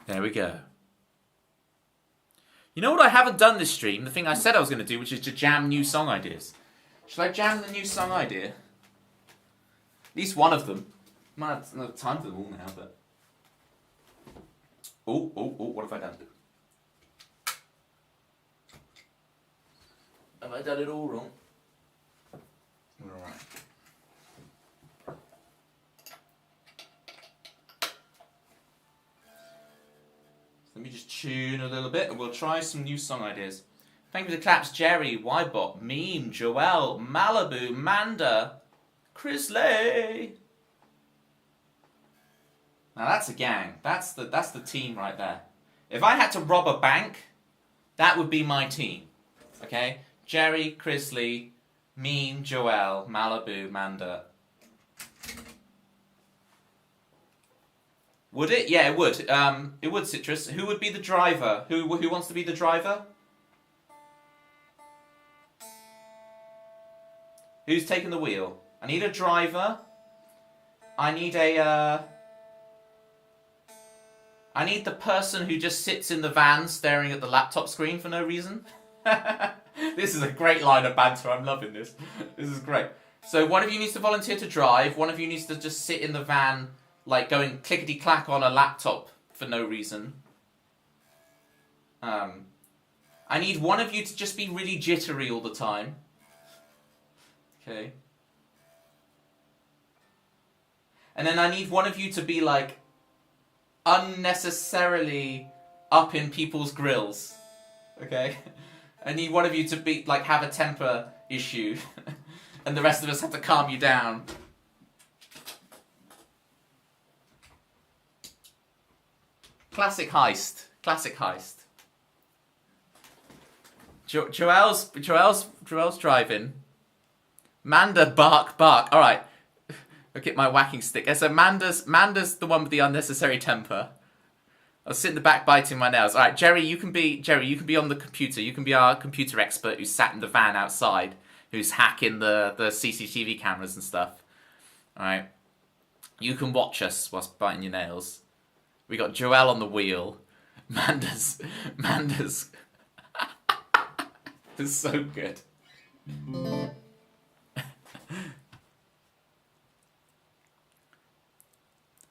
There we go. You know what I haven't done this stream? The thing I said I was going to do, which is to jam new song ideas. Should I jam the new song idea? At least one of them. Might have no time for them all now, but... Oh, what have I done? Have I done it all wrong? Alright. Let me just tune a little bit and we'll try some new song ideas. Thank you for the claps, Jerry, Ybot, Meme, Joel, Malibu, Manda, Chrisley. Now that's a gang. That's the team right there. If I had to rob a bank, that would be my team. Okay? Jerry, Chrisley, Meme, Joel, Malibu, Manda. Would it? Yeah, it would. It would, Citrus. Who would be the driver? Who wants to be the driver? Who's taking the wheel? I need a driver. I need a... I need the person who just sits in the van staring at the laptop screen for no reason. This is a great line of banter. I'm loving this. This is great. So one of you needs to volunteer to drive. One of you needs to just sit in the van, like going clickety-clack on a laptop for no reason. I need one of you to just be really jittery all the time. Okay. And then I need one of you to be like unnecessarily up in people's grills. Okay? I need one of you to be like have a temper issue and the rest of us have to calm you down. Classic heist. Classic heist. Joel's driving. Manda, bark. Alright. I'll get my whacking stick. So Manda's the one with the unnecessary temper. I'll sit in the back biting my nails. Alright, Jerry, you can be on the computer. You can be our computer expert who's sat in the van outside, who's hacking the CCTV cameras and stuff. Alright. You can watch us whilst biting your nails. We got Joel on the wheel. Manda's This is so good.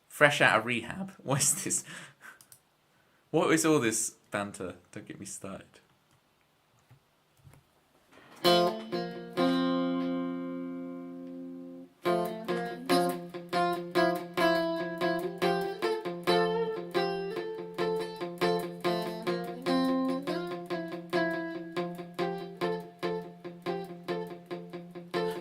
Fresh out of rehab. What is this? What is all this banter? Don't get me started.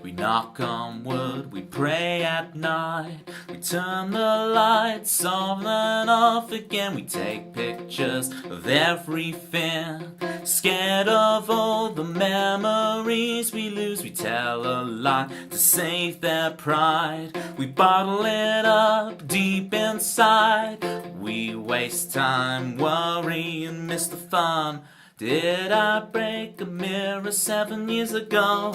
We knock on wood, we pray at night. We turn the lights on and off again. We take pictures of everything. Scared of all the memories we lose. We tell a lie to save their pride. We bottle it up deep inside. We waste time, worry and miss the fun. Did I break a mirror 7 years ago?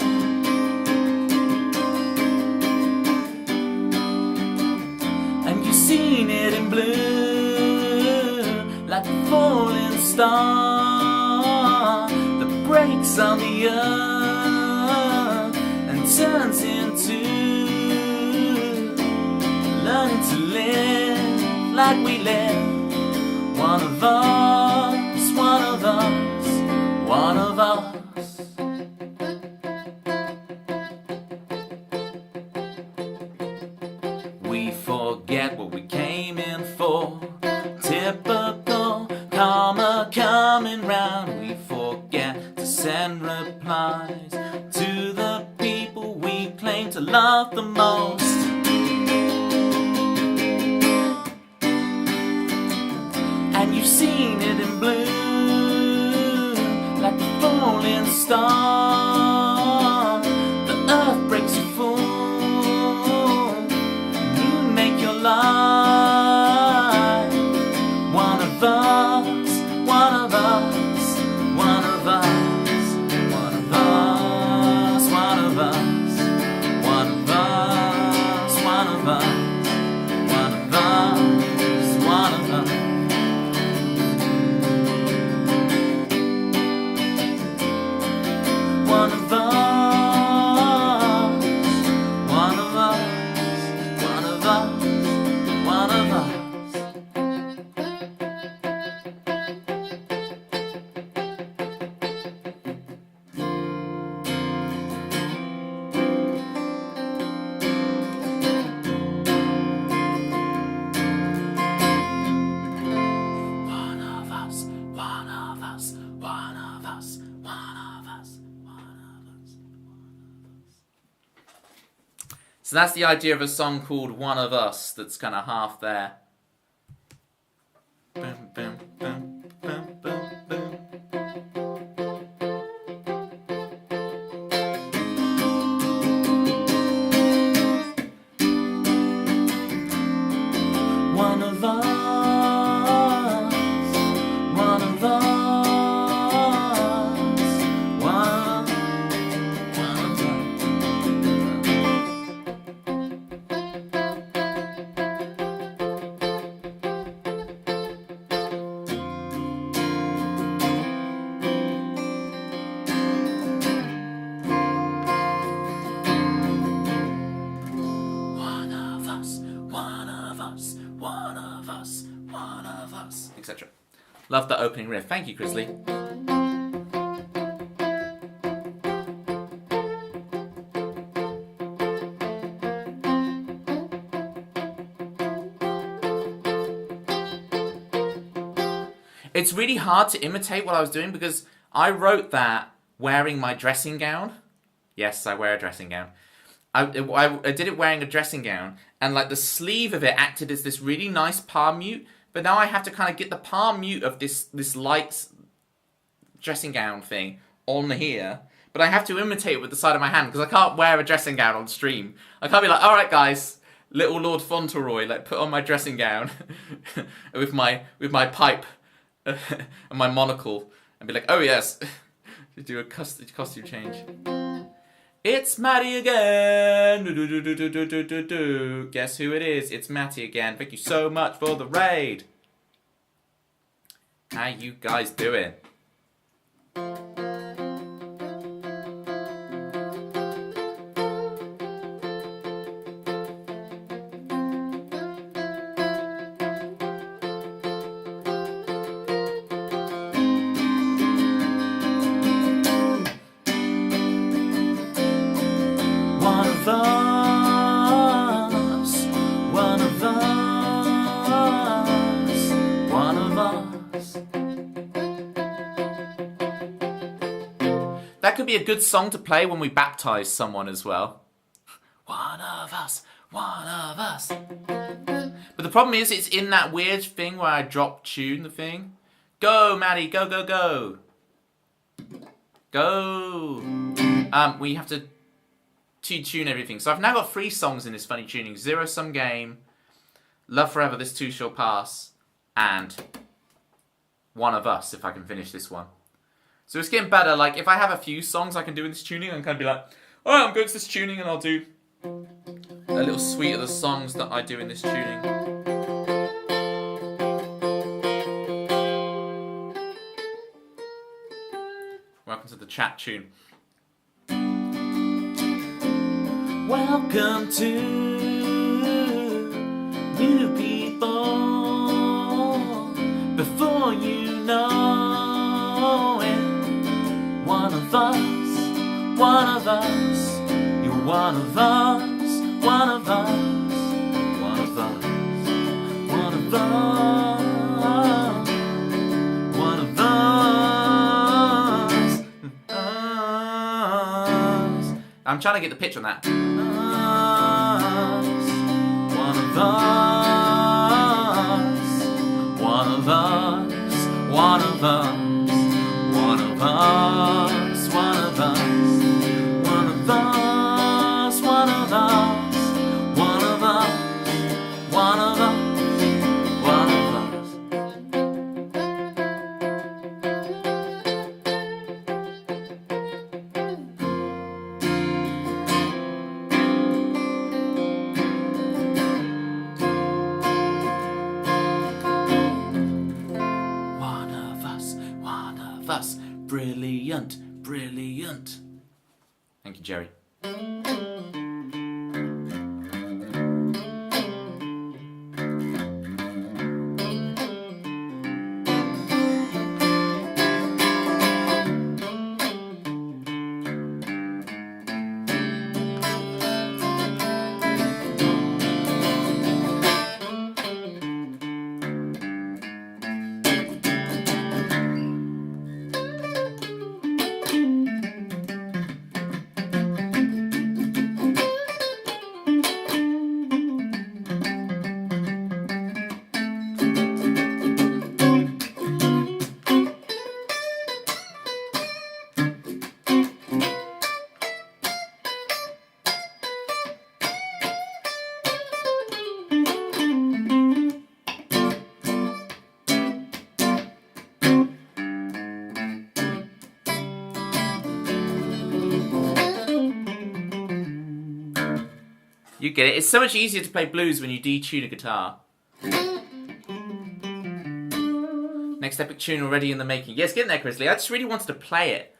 Seen it in blue, like a falling star that breaks on the earth and turns into learning to live like we live. One of us, one of us, one of us. We forget what we came in for. Typical karma coming round. We forget to send replies to the people we claim to love the most. And you've seen it in blue, like a falling star. The earth breaks you full. Life. One of us, one of us, one of us, one of us, one of us, one of us, one of us, one of us, one of us. So that's the idea of a song called One of Us that's kind of half there. Boom, boom, boom, boom, boom, boom. One of us, one of us, one of us. One of us, one of us, one of us, one of us, Etc. Love that opening riff. Thank you, Chrisley. It's really hard to imitate what I was doing because I wrote that wearing my dressing gown. Yes, I wear a dressing gown. I did it wearing a dressing gown, and like the sleeve of it acted as this really nice palm mute, but now I have to kind of get the palm mute of this light dressing gown thing on here, but I have to imitate it with the side of my hand because I can't wear a dressing gown on stream. I can't be like, all right, guys, little Lord Fauntleroy, like put on my dressing gown with my pipe and my monocle, and be like, oh yes, to do a costume change. It's Matty again. Guess who it is? It's Matty again. Thank you so much for the raid. How you guys doing? one of us, one of us, one of us. That could be a good song to play when we baptize someone as well. One of us, one of us. But the problem is, it's in that weird thing where I drop tune the thing. Go, Maddie, go, go, go. Go. We have to tune everything. So I've now got 3 songs in this funny tuning. Zero Sum Game, Love Forever, This Too Shall Pass, and One of Us, if I can finish this one. So it's getting better. Like, if I have a few songs I can do in this tuning, I can kind of be like, alright, I'm going to this tuning and I'll do a little suite of the songs that I do in this tuning. Welcome to the chat tune. Welcome to new people. Before you know it, one of us, one of us. You're one of us, one of us, one of us, one of us, one of us. I'm trying to get the pitch on that. One of us, one of us, one of us, one of us, one of us, one of us, one of us, one of us, one of us, one of us. Us. Brilliant, brilliant. Thank you, Jerry. You get it. It's so much easier to play blues when you detune a guitar. Next epic tune already in the making. Yes, getting there, Grizzly. I just really wanted to play it.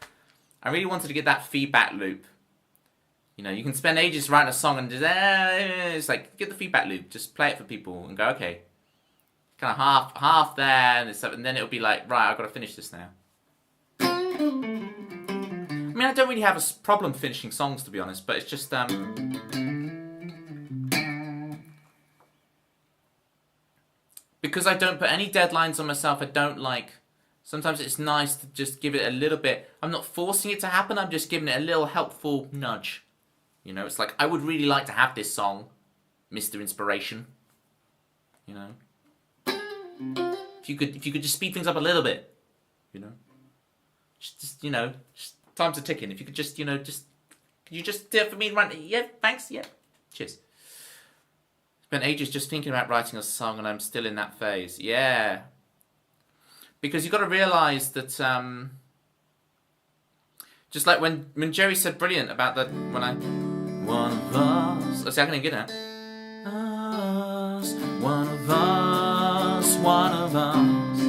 I really wanted to get that feedback loop. You know, you can spend ages writing a song and just, it's like, get the feedback loop. Just play it for people and go, okay. Kind of half there, and then it'll be like, right, I've got to finish this now. I mean, I don't really have a problem finishing songs, to be honest, but it's just, because I don't put any deadlines on myself, I don't like, sometimes it's nice to just give it a little bit, I'm not forcing it to happen, I'm just giving it a little helpful nudge. You know, it's like, I would really like to have this song, Mr. Inspiration. You know? If you could just speed things up a little bit, you know? Just you know, time's are ticking. If you could just, you know, could you just do it for me right now? Yeah, thanks, yeah. Cheers. Spent ages just thinking about writing a song and I'm still in that phase. Yeah. Because you've got to realise that, just like when Jerry said brilliant about that, when I... One of us... Let's see, I can even get it. Us, one of us, one of us,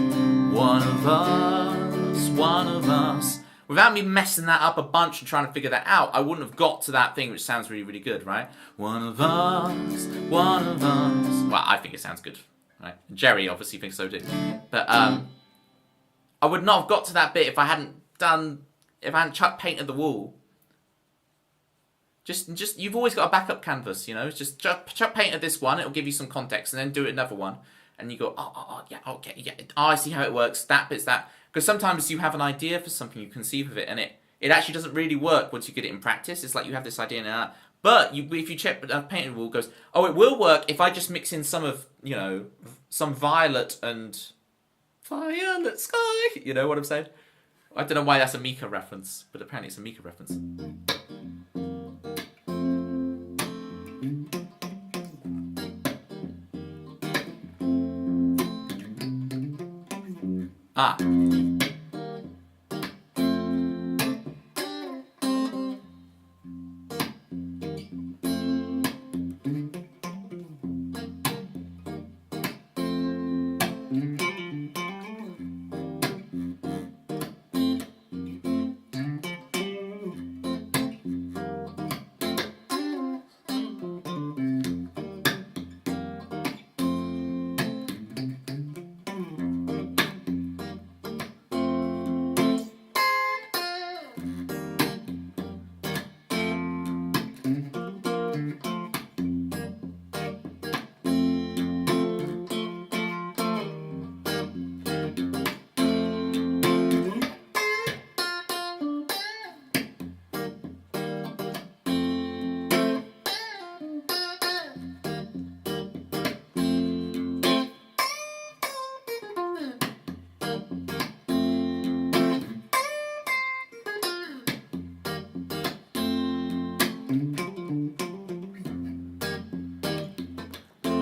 one of us, one of us. Without me messing that up a bunch and trying to figure that out, I wouldn't have got to that thing which sounds really, really good, right? One of us, one of us. Well, I think it sounds good, right? Jerry obviously thinks so too. But I would not have got to that bit if I hadn't painted the wall. Just you've always got a backup canvas, you know. Just chuck paint at this one, it'll give you some context, and then do another one, and you go, yeah, okay, yeah. Oh, I see how it works. That bit's that. Because sometimes you have an idea for something, you conceive of it, and it actually doesn't really work once you get it in practice. It's like you have this idea now, but if you check a painted wall, goes, oh, it will work if I just mix in some of, you know, some violet sky. You know what I'm saying? I don't know why that's a Mika reference, but apparently it's a Mika reference. Ah.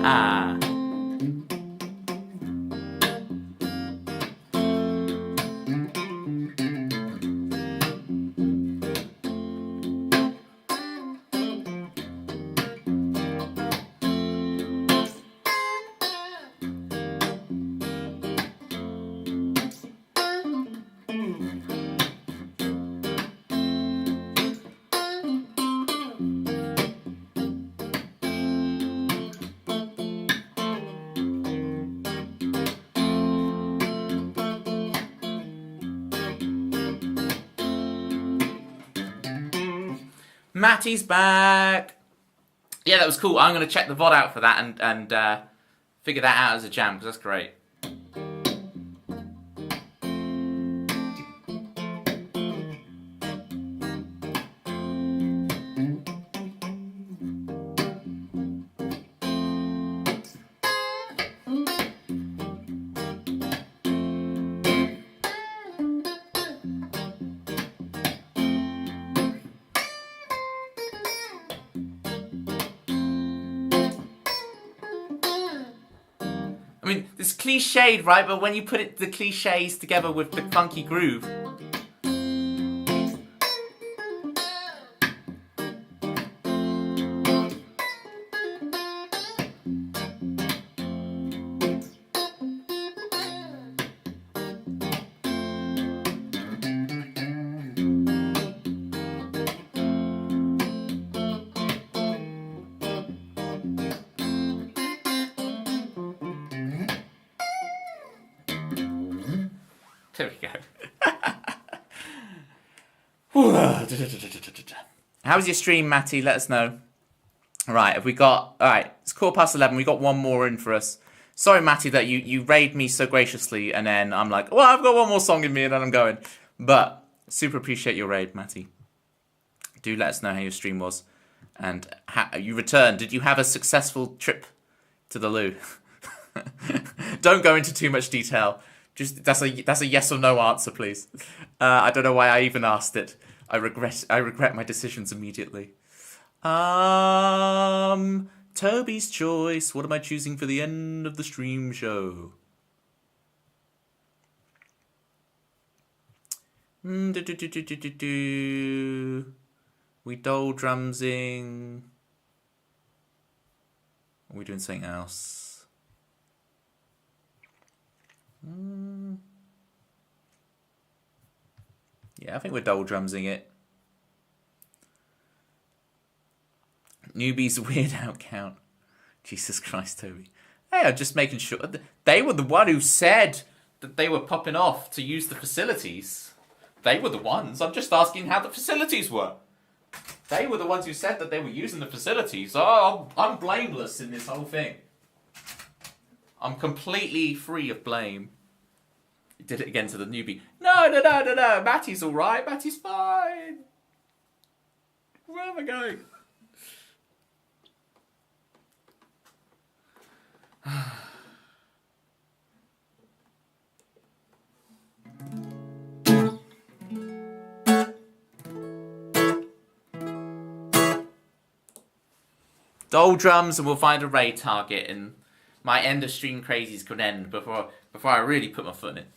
Ah. Matty's back. Yeah, that was cool. I'm going to check the VOD out for that and figure that out as a jam, because that's great. I mean, it's cliched, right? But when you put the cliches together with the funky groove, There we go. How was your stream, Matty? Let us know. Right, have we got... Alright, it's 11:15. We got one more in for us. Sorry, Matty, that you raid me so graciously, and then I'm like, well, I've got one more song in me, and then I'm going. But super appreciate your raid, Matty. Do let us know how your stream was. And how you returned. Did you have a successful trip to the loo? Don't go into too much detail. Just that's a yes or no answer, please. I don't know why I even asked it. I regret my decisions immediately. Toby's choice. What am I choosing for the end of the stream show? We doldrumsing. Are we doing something else? Yeah, I think we're doldrumsing it. Newbies weird out count. Jesus Christ, Toby. Hey, I'm just making sure. They were the one who said that they were popping off to use the facilities. They were the ones. I'm just asking how the facilities were. They were the ones who said that they were using the facilities. Oh, I'm blameless in this whole thing. I'm completely free of blame. He did it again to the newbie. No. Matty's all right. Matty's fine. Where am I going? Doldrums, and we'll find a raid target, and my end of stream crazies could end before I really put my foot in it.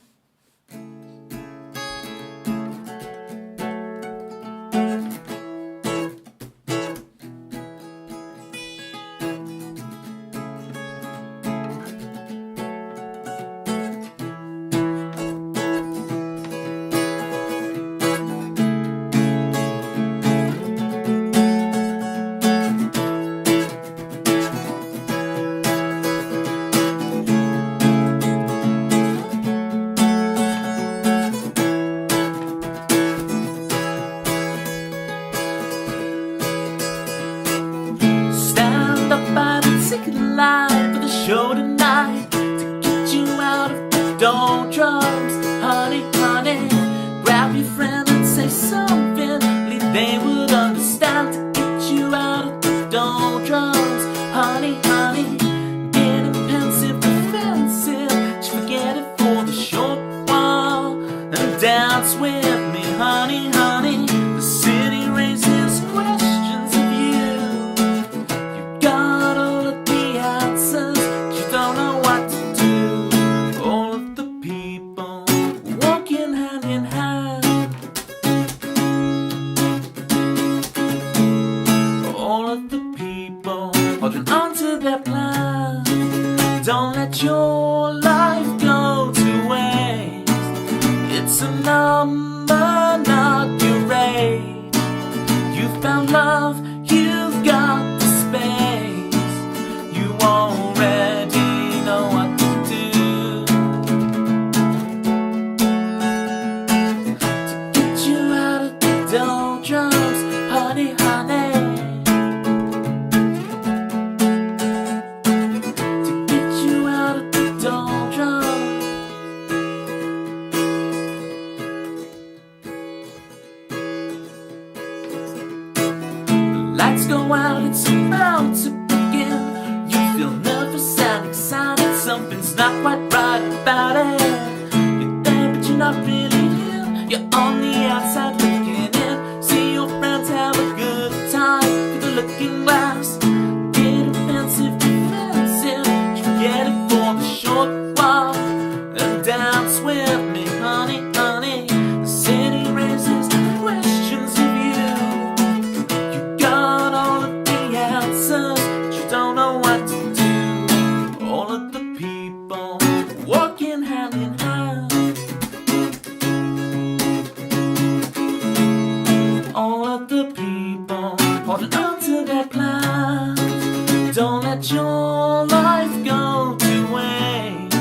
Your life go to waste.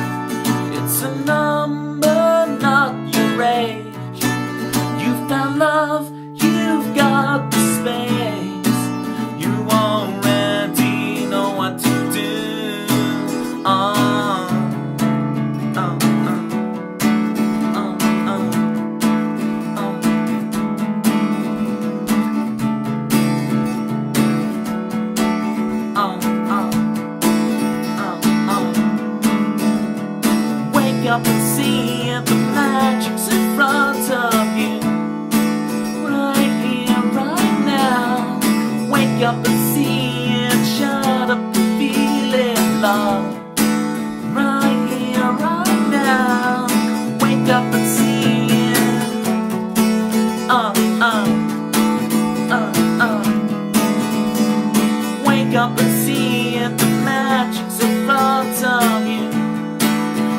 It's a number, not your up and see it, the magic's in front of you. Right here, right now. Wake up and see it, shut up and feel it, love. Right here, right now. Wake up and see it. Wake up and see it, the magic's in front of you.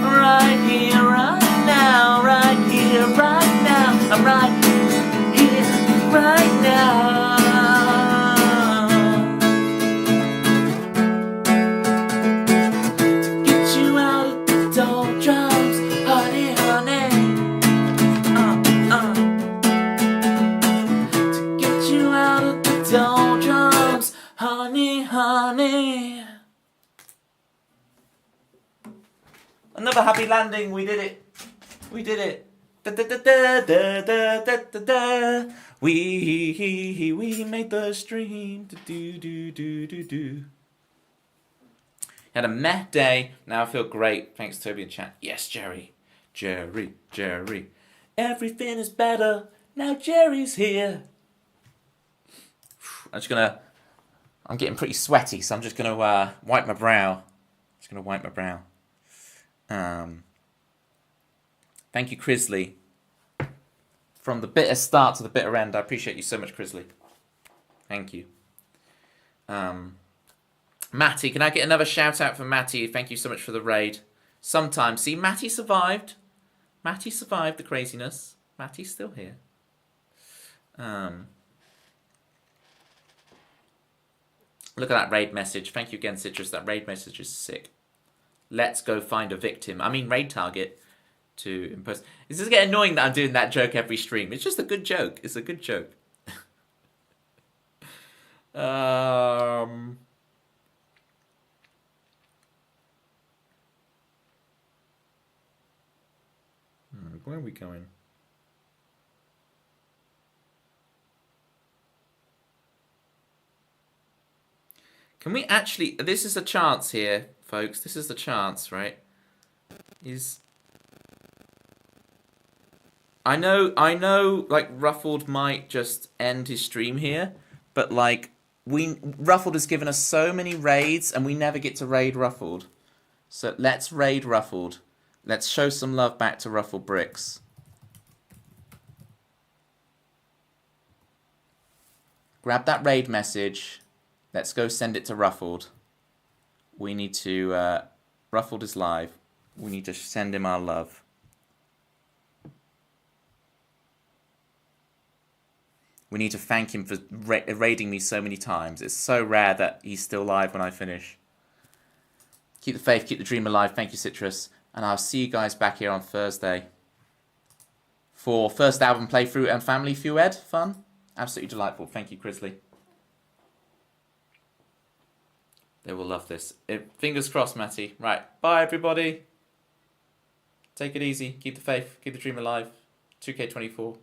Right here, right now, right here, right now. I'm right here, right now. To get you out of the doldrums, honey, honey. To get you out of the doldrums, honey, honey. Another happy landing. We did it. We did it. Da, da, da, da, da, da, da, da, da. We made the stream. Do, do, do, do, do. Had a meh day. Now I feel great. Thanks, Toby and chat. Yes, Jerry. Jerry. Everything is better. Now Jerry's here. I'm getting pretty sweaty, so I'm just gonna wipe my brow. Thank you, Crisley. From the bitter start to the bitter end. I appreciate you so much, Crisley. Thank you. Matty, can I get another shout out for Matty? Thank you so much for the raid. Sometimes, see, Matty survived. Matty survived the craziness. Matty's still here. Look at that raid message. Thank you again, Citrus. That raid message is sick. Let's go find a victim. I mean, raid target to impose. It's just getting annoying that I'm doing that joke every stream. It's just a good joke. It's a good joke. Where are we going? Can we actually... This is a chance here, folks. This is the chance, right? I know, like, Ruffled might just end his stream here, but, like, Ruffled has given us so many raids, and we never get to raid Ruffled. So let's raid Ruffled. Let's show some love back to Ruffled Bricks. Grab that raid message. Let's go send it to Ruffled. We need to... Ruffled is live. We need to send him our love. We need to thank him for raiding me so many times. It's so rare that he's still live when I finish. Keep the faith, keep the dream alive. Thank you, Citrus. And I'll see you guys back here on Thursday for first album playthrough and family feud fun. Absolutely delightful. Thank you, Crisley. They will love this. Fingers crossed, Matty. Right. Bye, everybody. Take it easy. Keep the faith. Keep the dream alive. 2K24.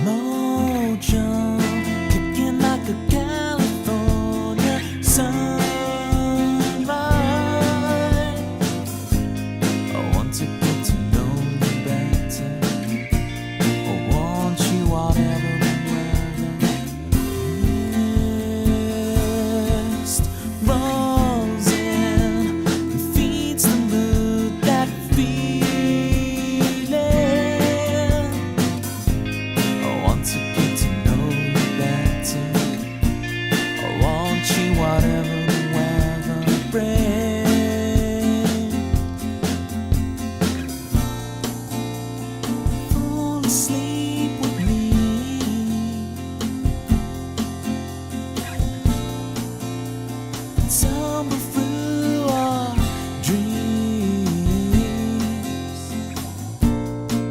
Mojo, kicking like a California sunrise. I want to get to know you better. I want you whatever the weather. Mist rolls in and feeds the mood that feeling. I want to get to know you better. I want you whatever the weather brings. Fall asleep with me. Tumble through our dreams.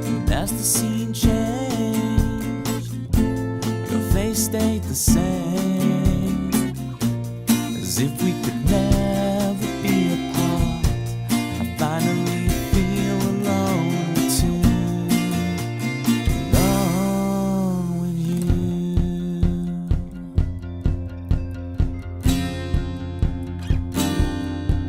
And as the scene changed, your face stayed the same, as if we could never